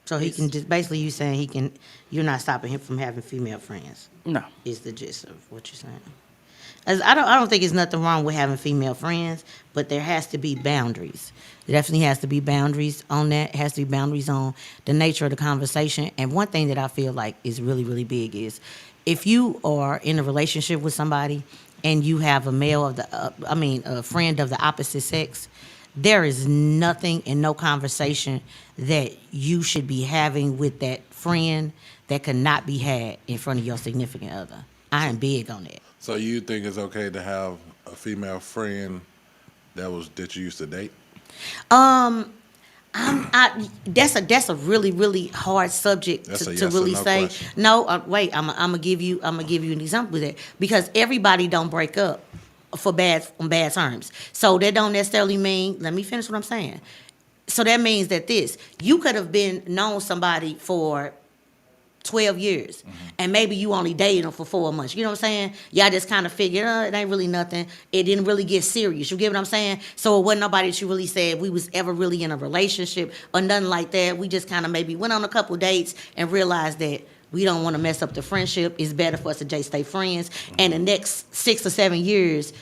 So he can just basically you saying you're not stopping him from having female friends. No. Is the gist of what you're saying. As I don't think there's nothing wrong with having female friends, but there has to be boundaries. There definitely has to be boundaries on that. It has to be boundaries on the nature of the conversation. And one thing that I feel like is really, really big is if you are in a relationship with somebody and you have a male of a friend of the opposite sex, there is nothing and no conversation that you should be having with that friend that could not be had in front of your significant other. I am big on that. So you think it's okay to have a female friend that you used to date? That's a really really hard subject That's a to yes or really no say. question. No, wait. I'm gonna give you an example of that because everybody don't break up on bad terms. So that don't necessarily mean. Let me finish what I'm saying. So that means that you could have been known somebody for 12 years and maybe you only dated them for 4 months. You know what I'm saying? Y'all just kind of figured, it ain't really nothing. It didn't really get serious. You get what I'm saying? So it wasn't nobody that you really said we was ever really in a relationship or nothing like that. We just kind of maybe went on a couple dates and realized that we don't want to mess up the friendship. It's better for us to just stay friends. And the next 6 or 7 years,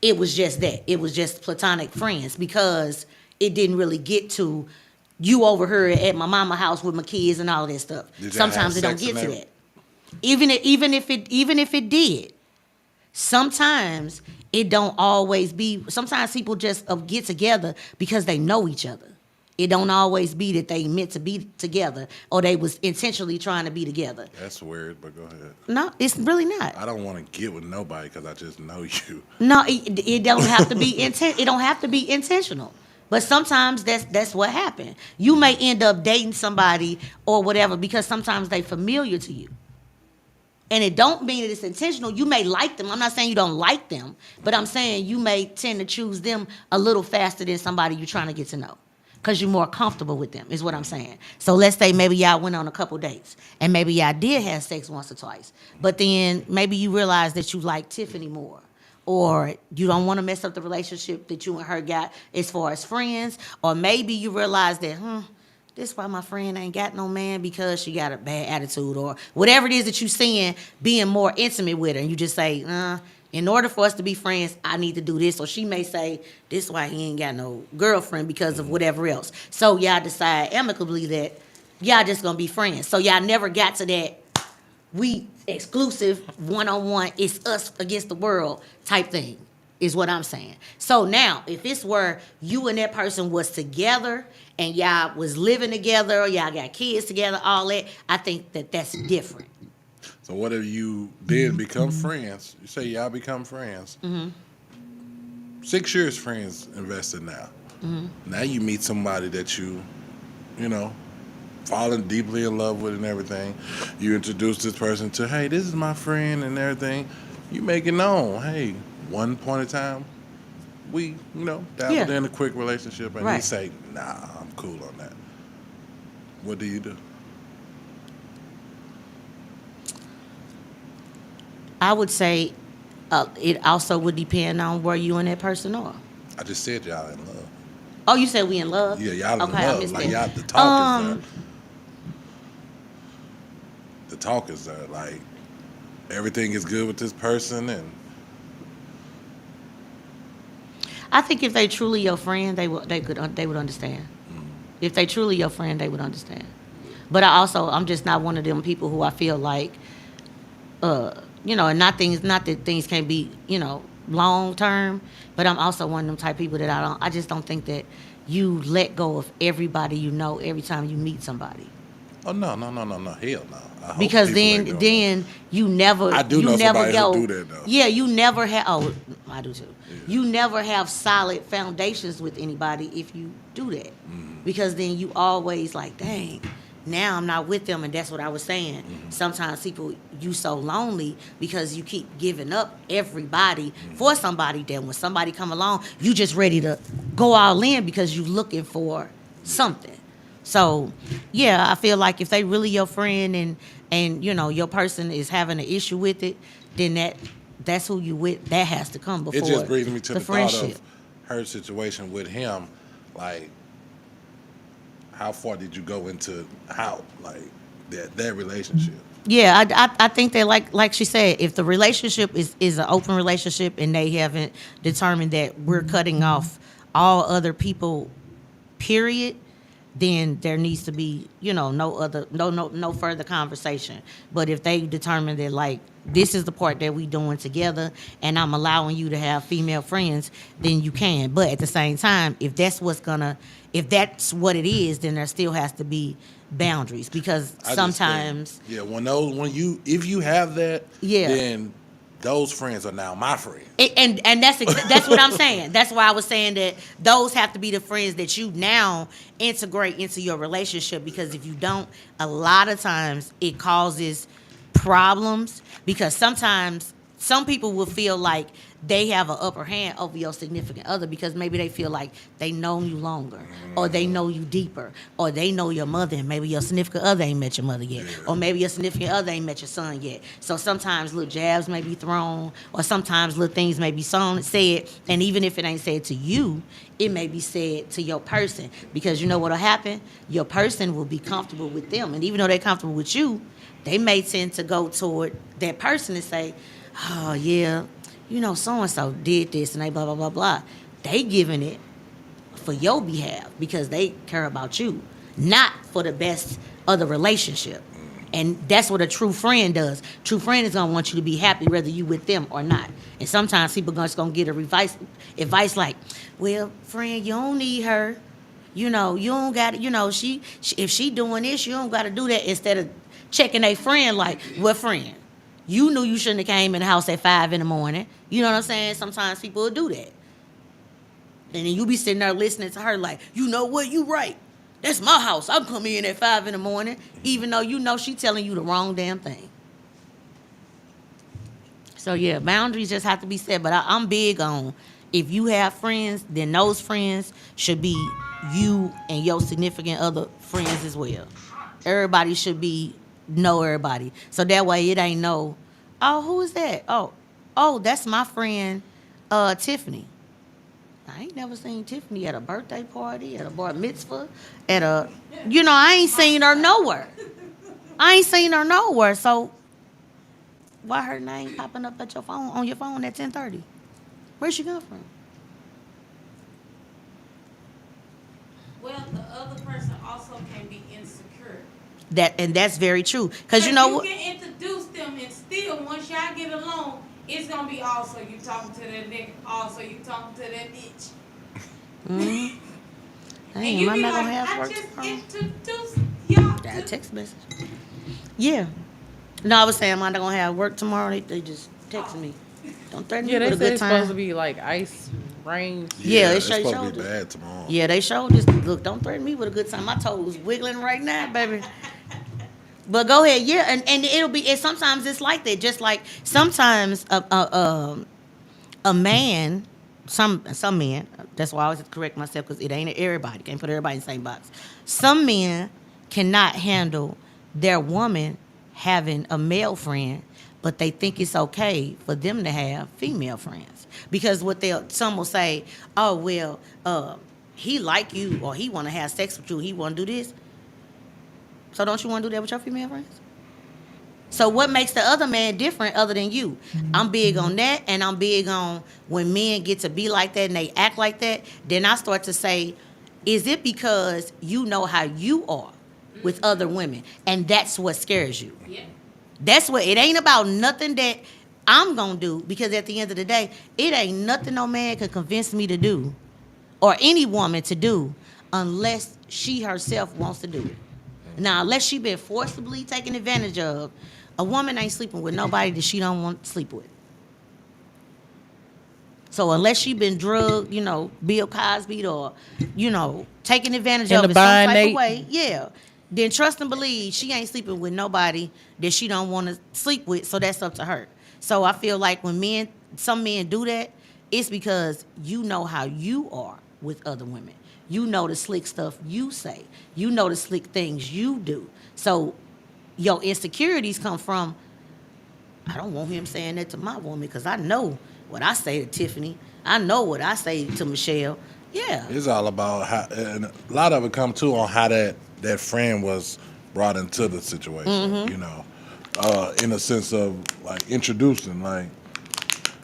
it was just that. It was just platonic friends because it didn't really get to you over here at my mama house with my kids and all that stuff. Did y'all Sometimes have it don't sex get in to that? that. Even if it did, sometimes it don't always be. Sometimes people just get together because they know each other. It don't always be that they meant to be together or they was intentionally trying to be together. That's weird, but go ahead. No, it's really not. I don't want to get with nobody because I just know you. No, it don't have to be It don't have to be intentional. But sometimes that's what happened. You may end up dating somebody or whatever because sometimes they familiar to you. And it don't mean that it's intentional. You may like them. I'm not saying you don't like them, but I'm saying you may tend to choose them a little faster than somebody you're trying to get to know. Because you're more comfortable with them, is what I'm saying. So let's say maybe y'all went on a couple dates and maybe y'all did have sex once or twice. But then maybe you realize that you like Tiffany more. Or you don't want to mess up the relationship that you and her got as far as friends. Or maybe you realize that, this why my friend ain't got no man because she got a bad attitude. Or whatever it is that you seeing being more intimate with her. And you just say, in order for us to be friends, I need to do this. Or she may say, this why he ain't got no girlfriend because of whatever else. So y'all decide amicably that y'all just going to be friends. So y'all never got to that we exclusive one-on-one, it's us against the world type thing is what I'm saying. So now, if it's where you and that person was together and y'all was living together, or y'all got kids together, all that, I think that that's different. So what if you did become friends? You say y'all become friends. 6 years friends invested now. Now you meet somebody that you know, falling deeply in love with and everything. You introduce this person to, hey, this is my friend and everything. You make it known, hey, one point in time, we, dabbled in a quick relationship, and Right. you say, nah, I'm cool on that. What do you do? I would say it also would depend on where you and that person are. I just said y'all in love. Oh, you said we in love? Yeah, y'all in Okay, I love. missed Like, that. y'all, the talk is there. The talk is there. Like, everything is good with this person, and I think if they truly your friend, they would understand. If they truly your friend, they would understand. But I'm just not one of them people who I feel like, and not that things can't be, long term. But I'm also one of them type people that I just don't think that you let go of everybody you know every time you meet somebody. oh no, hell no. I hope Because people ain't doing then you never I do you know never somebody go who do that, though. Yeah, you never have. Oh, I do too. You never have solid foundations with anybody if you do that. Because then you always like, dang, now I'm not with them, and that's what I was saying. Sometimes you so lonely because you keep giving up everybody for somebody. Then when somebody come along, you just ready to go all in because you looking for something. So, yeah, I feel like if they really your friend and your person is having an issue with it, then that's who you with. That has to come before It just brings me to the thought friendship. of her situation with him. Like, how far did you go into that relationship? Yeah, I think that like she said, if the relationship is an open relationship and they haven't determined that we're cutting off all other people, period, then there needs to be, no further conversation. But if they determine that like this is the part that we doing together and I'm allowing you to have female friends, then you can. But at the same time, if that's what it is, then there still has to be boundaries because I just sometimes think, if you have that, Yeah. then those friends are now my friends. And that's what I'm saying. That's why I was saying that those have to be the friends that you now integrate into your relationship, because if you don't, a lot of times it causes problems, because sometimes some people will feel like they have an upper hand over your significant other because maybe they feel like they know you longer, or they know you deeper, or they know your mother, and maybe your significant other ain't met your mother yet, or maybe your significant other ain't met your son yet. So sometimes little jabs may be thrown, or sometimes little things may be said, and even if it ain't said to you, it may be said to your person, because you know what'll happen? Your person will be comfortable with them, and even though they're comfortable with you, they may tend to go toward that person and say, oh yeah, so-and-so did this and they blah, blah, blah, blah. They giving it for your behalf because they care about you, not for the best of the relationship. And that's what a true friend does. True friend is going to want you to be happy whether you with them or not. And sometimes people just going to get advice like, well, friend, you don't need her. You don't got to, she if she doing this, you don't got to do that, instead of checking a friend like, what friend? You knew you shouldn't have came in the house at 5 in the morning. You know what I'm saying? Sometimes people will do that. And then you be sitting there listening to her like, you know what? You right. That's my house. I'm coming in at 5 in the morning, even though she telling you the wrong damn thing. So, yeah, boundaries just have to be set. But I'm big on, if you have friends, then those friends should be you and your significant other friends as well. Everybody should know everybody. So that way it ain't no, oh, who is that? Oh, that's my friend, Tiffany. I ain't never seen Tiffany at a birthday party, at a bar mitzvah, I ain't seen her nowhere. So why her name popping up at on your phone at 10:30? Where'd she come from? Well, the other person also can be insecure. That's very true. Because you can introduce them, and still, once y'all get along, it's going to be also you talking to that nigga, also you talking to that bitch. Mm-hmm. And you be like, I just introduced y'all Got a to... text message. Yeah. No, I was saying I'm not going to have work tomorrow. They just texted me. Don't threaten me with a they good said it's time. supposed to be like ice, rain. Yeah, it's supposed to be showed bad tomorrow. Yeah, they showed this. Look, don't threaten me with a good time. My toes wiggling right now, baby. But go ahead, yeah, and it'll be. And sometimes it's like that. Just like sometimes a man, some men. That's why I always have to correct myself, because it ain't everybody. Can't put everybody in the same box. Some men cannot handle their woman having a male friend, but they think it's okay for them to have female friends, because some will say, oh well, he like you, or he want to have sex with you, he want to do this. So don't you want to do that with your female friends? So what makes the other man different other than you? I'm big on that, and I'm big on when men get to be like that and they act like that, then I start to say, is it because you know how you are with other women, and that's what scares you? Yeah. That's what, it ain't about nothing that I'm going to do, because at the end of the day, it ain't nothing no man can convince me to do, or any woman to do, unless she herself wants to do it. Now, unless she been forcibly taken advantage of, a woman ain't sleeping with nobody that she don't want to sleep with. So unless she been drugged, Bill Cosby, or, taken advantage of in some type of way, yeah, then trust and believe she ain't sleeping with nobody that she don't want to sleep with, so that's up to her. So I feel like when some men do that, it's because you know how you are with other women. You know the slick stuff you say. You know the slick things you do. So your insecurities come from, I don't want him saying that to my woman, because I know what I say to Tiffany. I know what I say to Michelle. Yeah. It's all about how, and a lot of it come too on how that friend was brought into the situation, in a sense of like introducing. Like,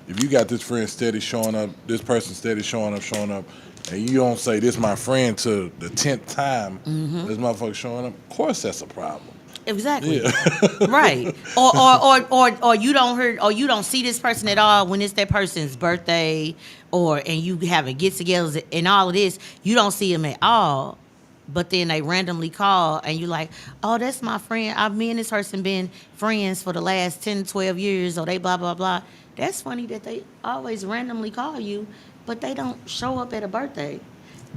if you got this friend steady showing up, this person steady showing up, and you don't say this my friend to the 10th time, this motherfucker showing up, of course that's a problem. Exactly. Yeah. Right. Or you don't hear or you don't see this person at all when it's that person's birthday and you having get-togethers and all of this, you don't see them at all. But then they randomly call and you like, oh, that's my friend. Me and this person been friends for the last 10, 12 years, or they blah, blah, blah. That's funny that they always randomly call you, but they don't show up at a birthday.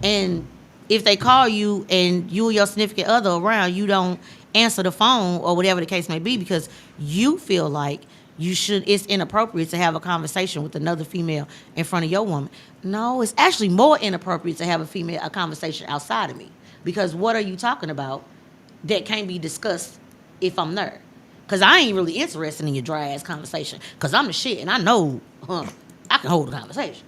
And if they call you and you or your significant other around, you don't answer the phone or whatever the case may be because you feel like it's inappropriate to have a conversation with another female in front of your woman. No, it's actually more inappropriate to have a conversation outside of me. Because what are you talking about that can't be discussed if I'm there? Because I ain't really interested in your dry ass conversation. Because I'm the shit and I know I can hold a conversation.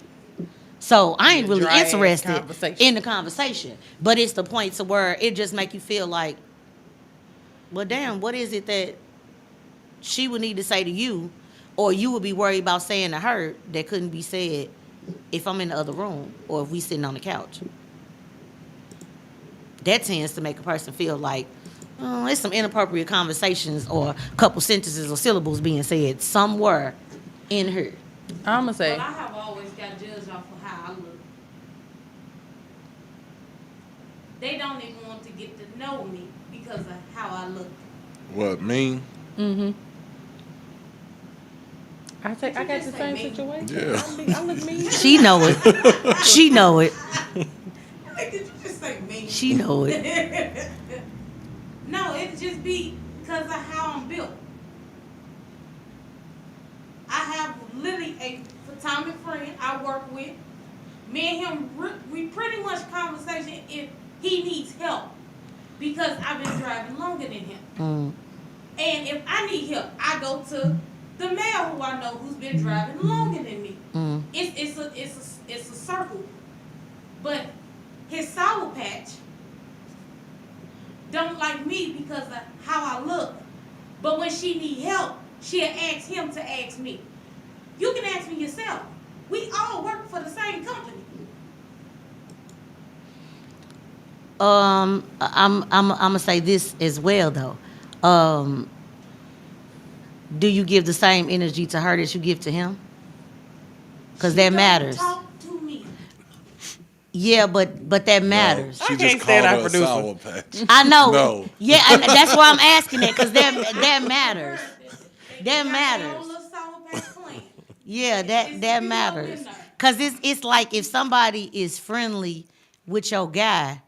So I ain't really interested in the conversation. But it's the point to where it just make you feel like, well, damn, what is it that she would need to say to you or you would be worried about saying to her that couldn't be said if I'm in the other room or if we sitting on the couch? That tends to make a person feel like, oh, it's some inappropriate conversations or a couple sentences or syllables being said somewhere in her. I'm going to say. But I have always got judged off of how I look. They don't even want to get to know me because of how I look. What, mean? Mm-hmm. I got the just same say me? situation. Yeah. I look mean. She know it. She know it. Did you just say me? She know it. No, it just be because of how I'm built. I have literally a platonic friend I work with. Me and him, we pretty much conversation if he needs help because I've been driving longer than him. Mm. And if I need help, I go to the male who I know who's been driving longer than me. Mm. It's a circle. But his sour patch don't like me because of how I look. But when she need help, she'll ask him to ask me. You can ask me yourself. We all work for the same company. I'm gonna say this as well though. Do you give the same energy to her that you give to him? Because that matters. Talk to me. Yeah, but that matters. No, she I just can't stand called our her a producer. sour patch. I know. No. Yeah, and that's why I'm asking that because that matters. That Got matters. their own little sour patch plan. Yeah, It's that still matters. in there. Cause it's like if somebody is friendly with your guy,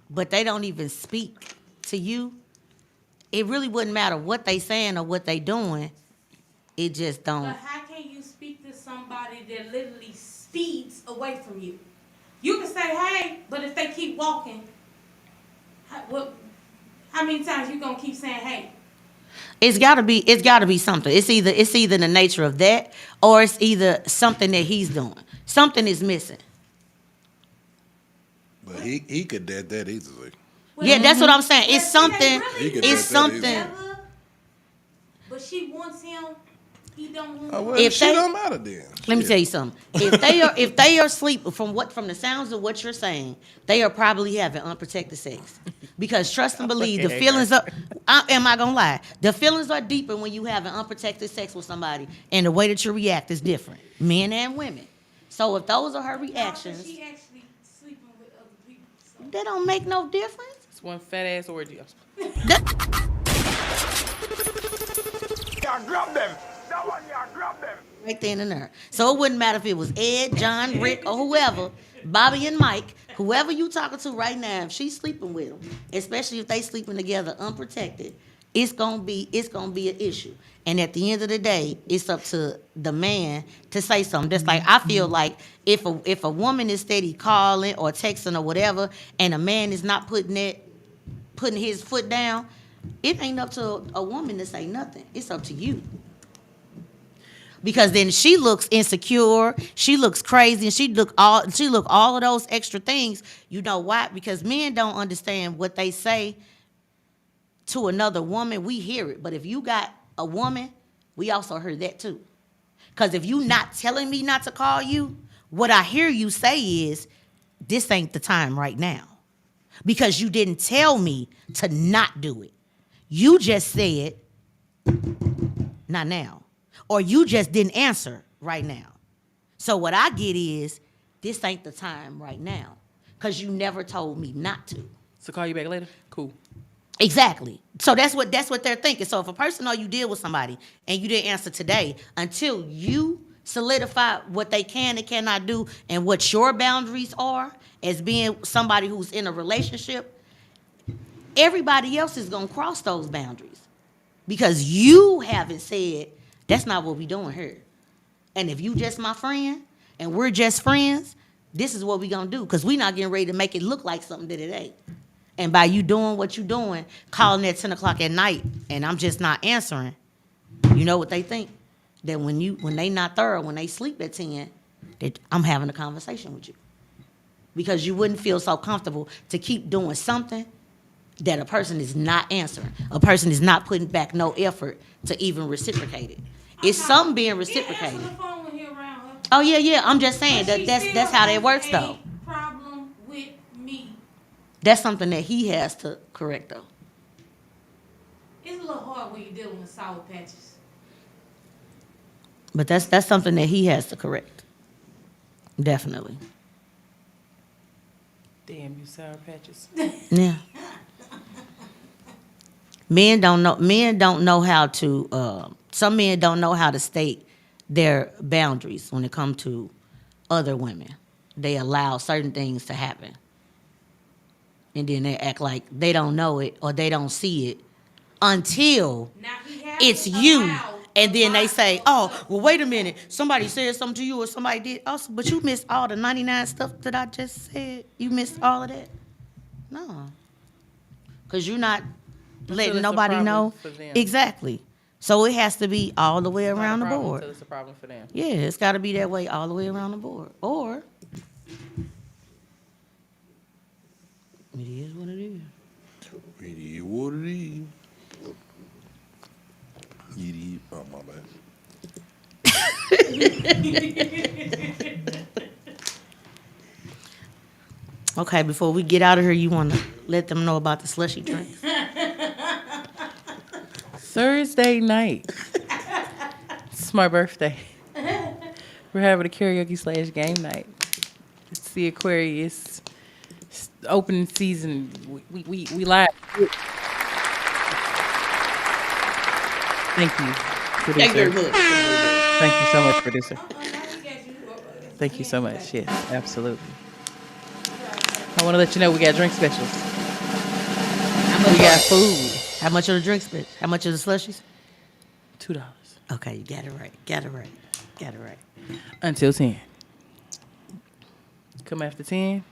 but they don't even speak to you, it really wouldn't matter what they saying or what they doing. It just don't. But how can you speak to somebody that literally speeds away from you? You can say, hey, but if they keep walking, how many times you gonna keep saying, hey? It's gotta be something. It's either the nature of that or it's either something that he's doing. Something is missing. But he could dead that easily. Yeah, that's what I'm saying. It's Well, something. He can It's do that something. together, but she wants him. He don't want Oh, her. well, If she they- don't matter then. Let me Shit. tell you something. If they are asleep from the sounds of what you're saying, they are probably having unprotected sex. Because trust and believe, the feelings are. Am I gonna lie? The feelings are deeper when you having unprotected sex with somebody, and the way that you react is different, men and women. So if those are her reactions, She actually sleeping with other people. So. that don't make no difference. It's one fat ass orgy. Grab them. That one, yeah, grab them. Right then and there. So it wouldn't matter if it was Ed, John, Rick, or whoever, Bobby and Mike, whoever you talking to right now, if she's sleeping with them, especially if they sleeping together unprotected, it's gonna be an issue. And at the end of the day, it's up to the man to say something. Just like I feel like if a woman is steady calling or texting or whatever, and a man is not putting his foot down, it ain't up to a woman to say nothing. It's up to you. Because then she looks insecure, she looks crazy, and she look all of those extra things. You know why? Because men don't understand what they say to another woman, we hear it. But if you got a woman, we also heard that too. Because if you not telling me not to call you, what I hear you say is, this ain't the time right now. Because you didn't tell me to not do it. You just said, not now. Or you just didn't answer right now. So what I get is, this ain't the time right now. Because you never told me not to. So call you back later? Cool. Exactly. So that's what they're thinking. So if a person know you deal with somebody and you didn't answer today, until you solidify what they can and cannot do and what your boundaries are as being somebody who's in a relationship, everybody else is gonna cross those boundaries. Because you haven't said, that's not what we doing here. And if you just my friend and we're just friends, this is what we gonna do. Because we not getting ready to make it look like something that it ain't. And by you doing what you doing, calling at 10 o'clock at night, and I'm just not answering, you know what they think? That when they not thorough, when they sleep at 10, that I'm having a conversation with you. Because you wouldn't feel so comfortable to keep doing something that a person is not answering. A person is not putting back no effort to even reciprocate it. It's something being reciprocated. The phone when he around her. Oh yeah, I'm just saying But she that's still how that has works a though. Problem with me. That's something that he has to correct though. It's a little hard when you're dealing with sour patches. But that's something that he has to correct. Definitely. Damn, you sour patches. Yeah. Men don't know how to some men don't know how to state their boundaries when it comes to other women. They allow certain things to happen. And then they act like they don't know it or they don't see it until Now he has it's you. And then they say, oh, well, wait a minute. Somebody said something to you or somebody did. Also, but you missed all the 99 stuff that I just said. You missed all of that. No. Because you're not letting it's a nobody problem know. for them. Exactly. So it has to be all the way It's not a around the problem board. until it's a problem for them. Yeah, it's got to be that way all the way around the board. Or it is what it is. It is what it is. It is. Oh, my bad. Okay, before we get out of here, you want to let them know about the slushy drinks? Thursday night. It's my birthday. We're having a karaoke / game night. It's the Aquarius opening season. We live. Thank you, producer. Thank you very much. Thank you so much, producer. Thank you so much. Yes, absolutely. I want to let you know we got drink specials. We got food. How much are the drinks? How much are the slushies? $2 Okay, you got it right. Got it right. until 10. Come after 10,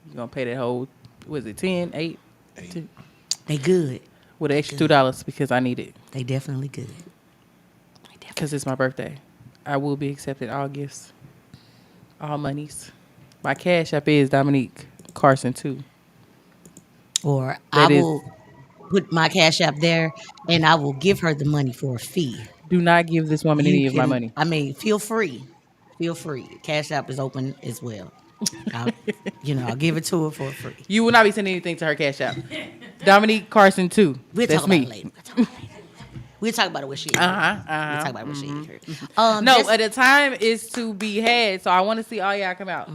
you're gonna pay that whole. Was it 10, 8? 10? They good. With an extra $2 because I need it. They definitely good. Because it's my birthday. I will be accepting all gifts, all monies. My cash app is Dominique Carson 2. Or That I is- will put my Cash App there, and I will give her the money for a fee. Do not give this woman any of my money. I mean, feel free. Feel free. Cash App is open as well. I'll give it to her for free. You will not be sending anything to her cash app. Dominique Carson 2. We'll That's talk me. about it later. We'll talk about it when she. We'll talk about it when she here. No, the time is to be had, so I want to see all y'all come out.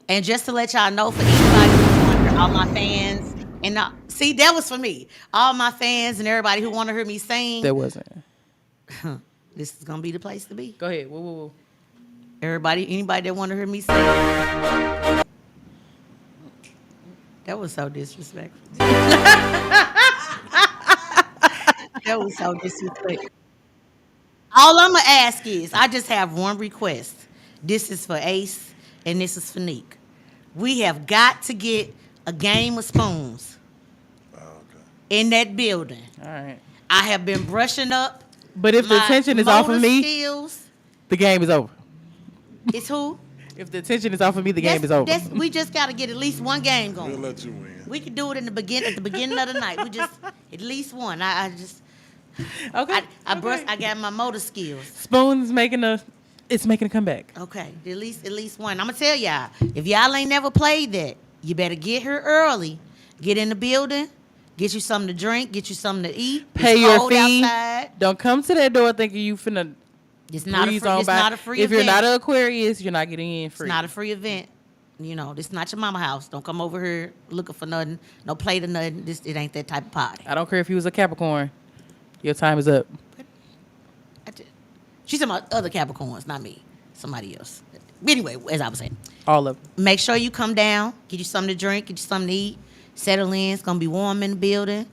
And just to let y'all know, for anybody who's wondering, all my fans, and see, that was for me. All my fans and everybody who want to hear me sing, That wasn't. this is gonna be the place to be. Go ahead. Woo. Anybody that want to hear me sing. That was so disrespectful. That was so disrespectful. All I'm gonna ask is, I just have one request. This is for Ace, and this is for Neek. We have got to get a game of spoons in that building. All right. I have been brushing up. But if the my attention is off of motor me, skills. the game is over. It's who? If the attention is off of me, the game is over. We just got to get at least one game going. We'll let you win. We could do it at the beginning of the night. We just at least one. I just Okay. I got my motor skills. Spoon's making a comeback. Okay, at least one. I'm gonna tell y'all, if y'all ain't never played that, you better get here early. Get in the building, get you something to drink, get you something to eat. Pay It's your cold fee. outside. Don't come to that door thinking you finna It's not breeze on it's by. not a free If event. you're not an Aquarius, you're not getting in free. It's not a free event. You know, this not your mama house. Don't come over here looking for nothing. No plate or nothing. It ain't that type of party. I don't care if you was a Capricorn. Your time is up. She's talking about other Capricorns, not me. Somebody else. Anyway, as I was saying, All of them. make sure you come down, get you something to drink, get you something to eat, settle in. It's going to be warm in the building.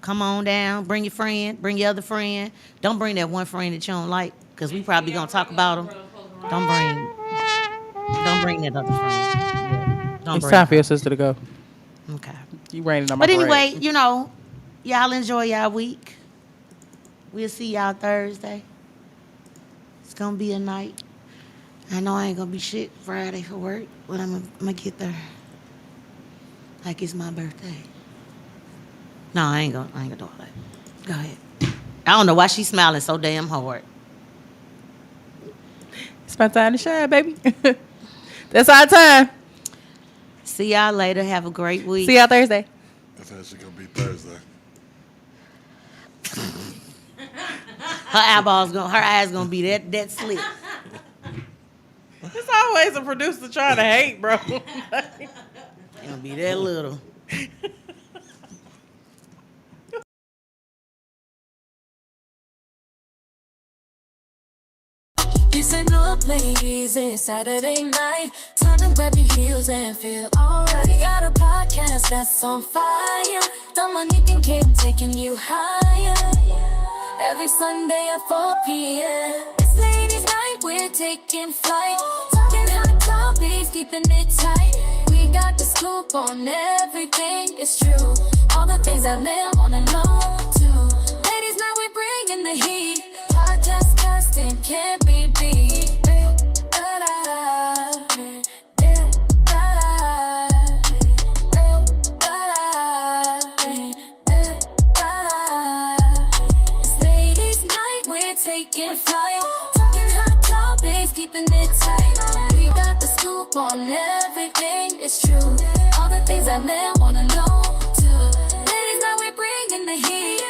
Come on down. Bring your friend. Bring your other friend. Don't bring that one friend that you don't like, because we probably going to talk about him. Don't bring that other friend. Yeah. Don't It's bring time for your sister to go. Okay. You raining on my But anyway, parade. you know, y'all enjoy y'all week. We'll see y'all Thursday. It's going to be a night. I know I ain't going to be shit Friday for work, but I'm going to get there. Like it's my birthday. No, I ain't gonna do all that. Go ahead. I don't know why she's smiling so damn hard. It's my time to shine, baby. That's our time. See y'all later. Have a great week. See y'all Thursday. That's actually gonna be Thursday. Her eyes gonna be that slit. It's always a producer trying to hate, bro. Gonna be that little. It's a no place, it's Saturday night. Time to grab your heels and feel alright. You got a podcast that's on fire. The money can keep taking you higher. Every Sunday at 4 p.m. It's ladies' night, we're taking flight. Talking hot topics, keeping it tight. We got the scoop on everything, it's true. All the things that men wanna know too. Ladies' night, we're bringing the heat. Podcast casting can't be beat. It's ladies' night, we're taking flight. Talking hot topics, keeping it tight. We got the scoop on everything, it's true. All the things that men wanna know too. Ladies' night, we're bringing the heat.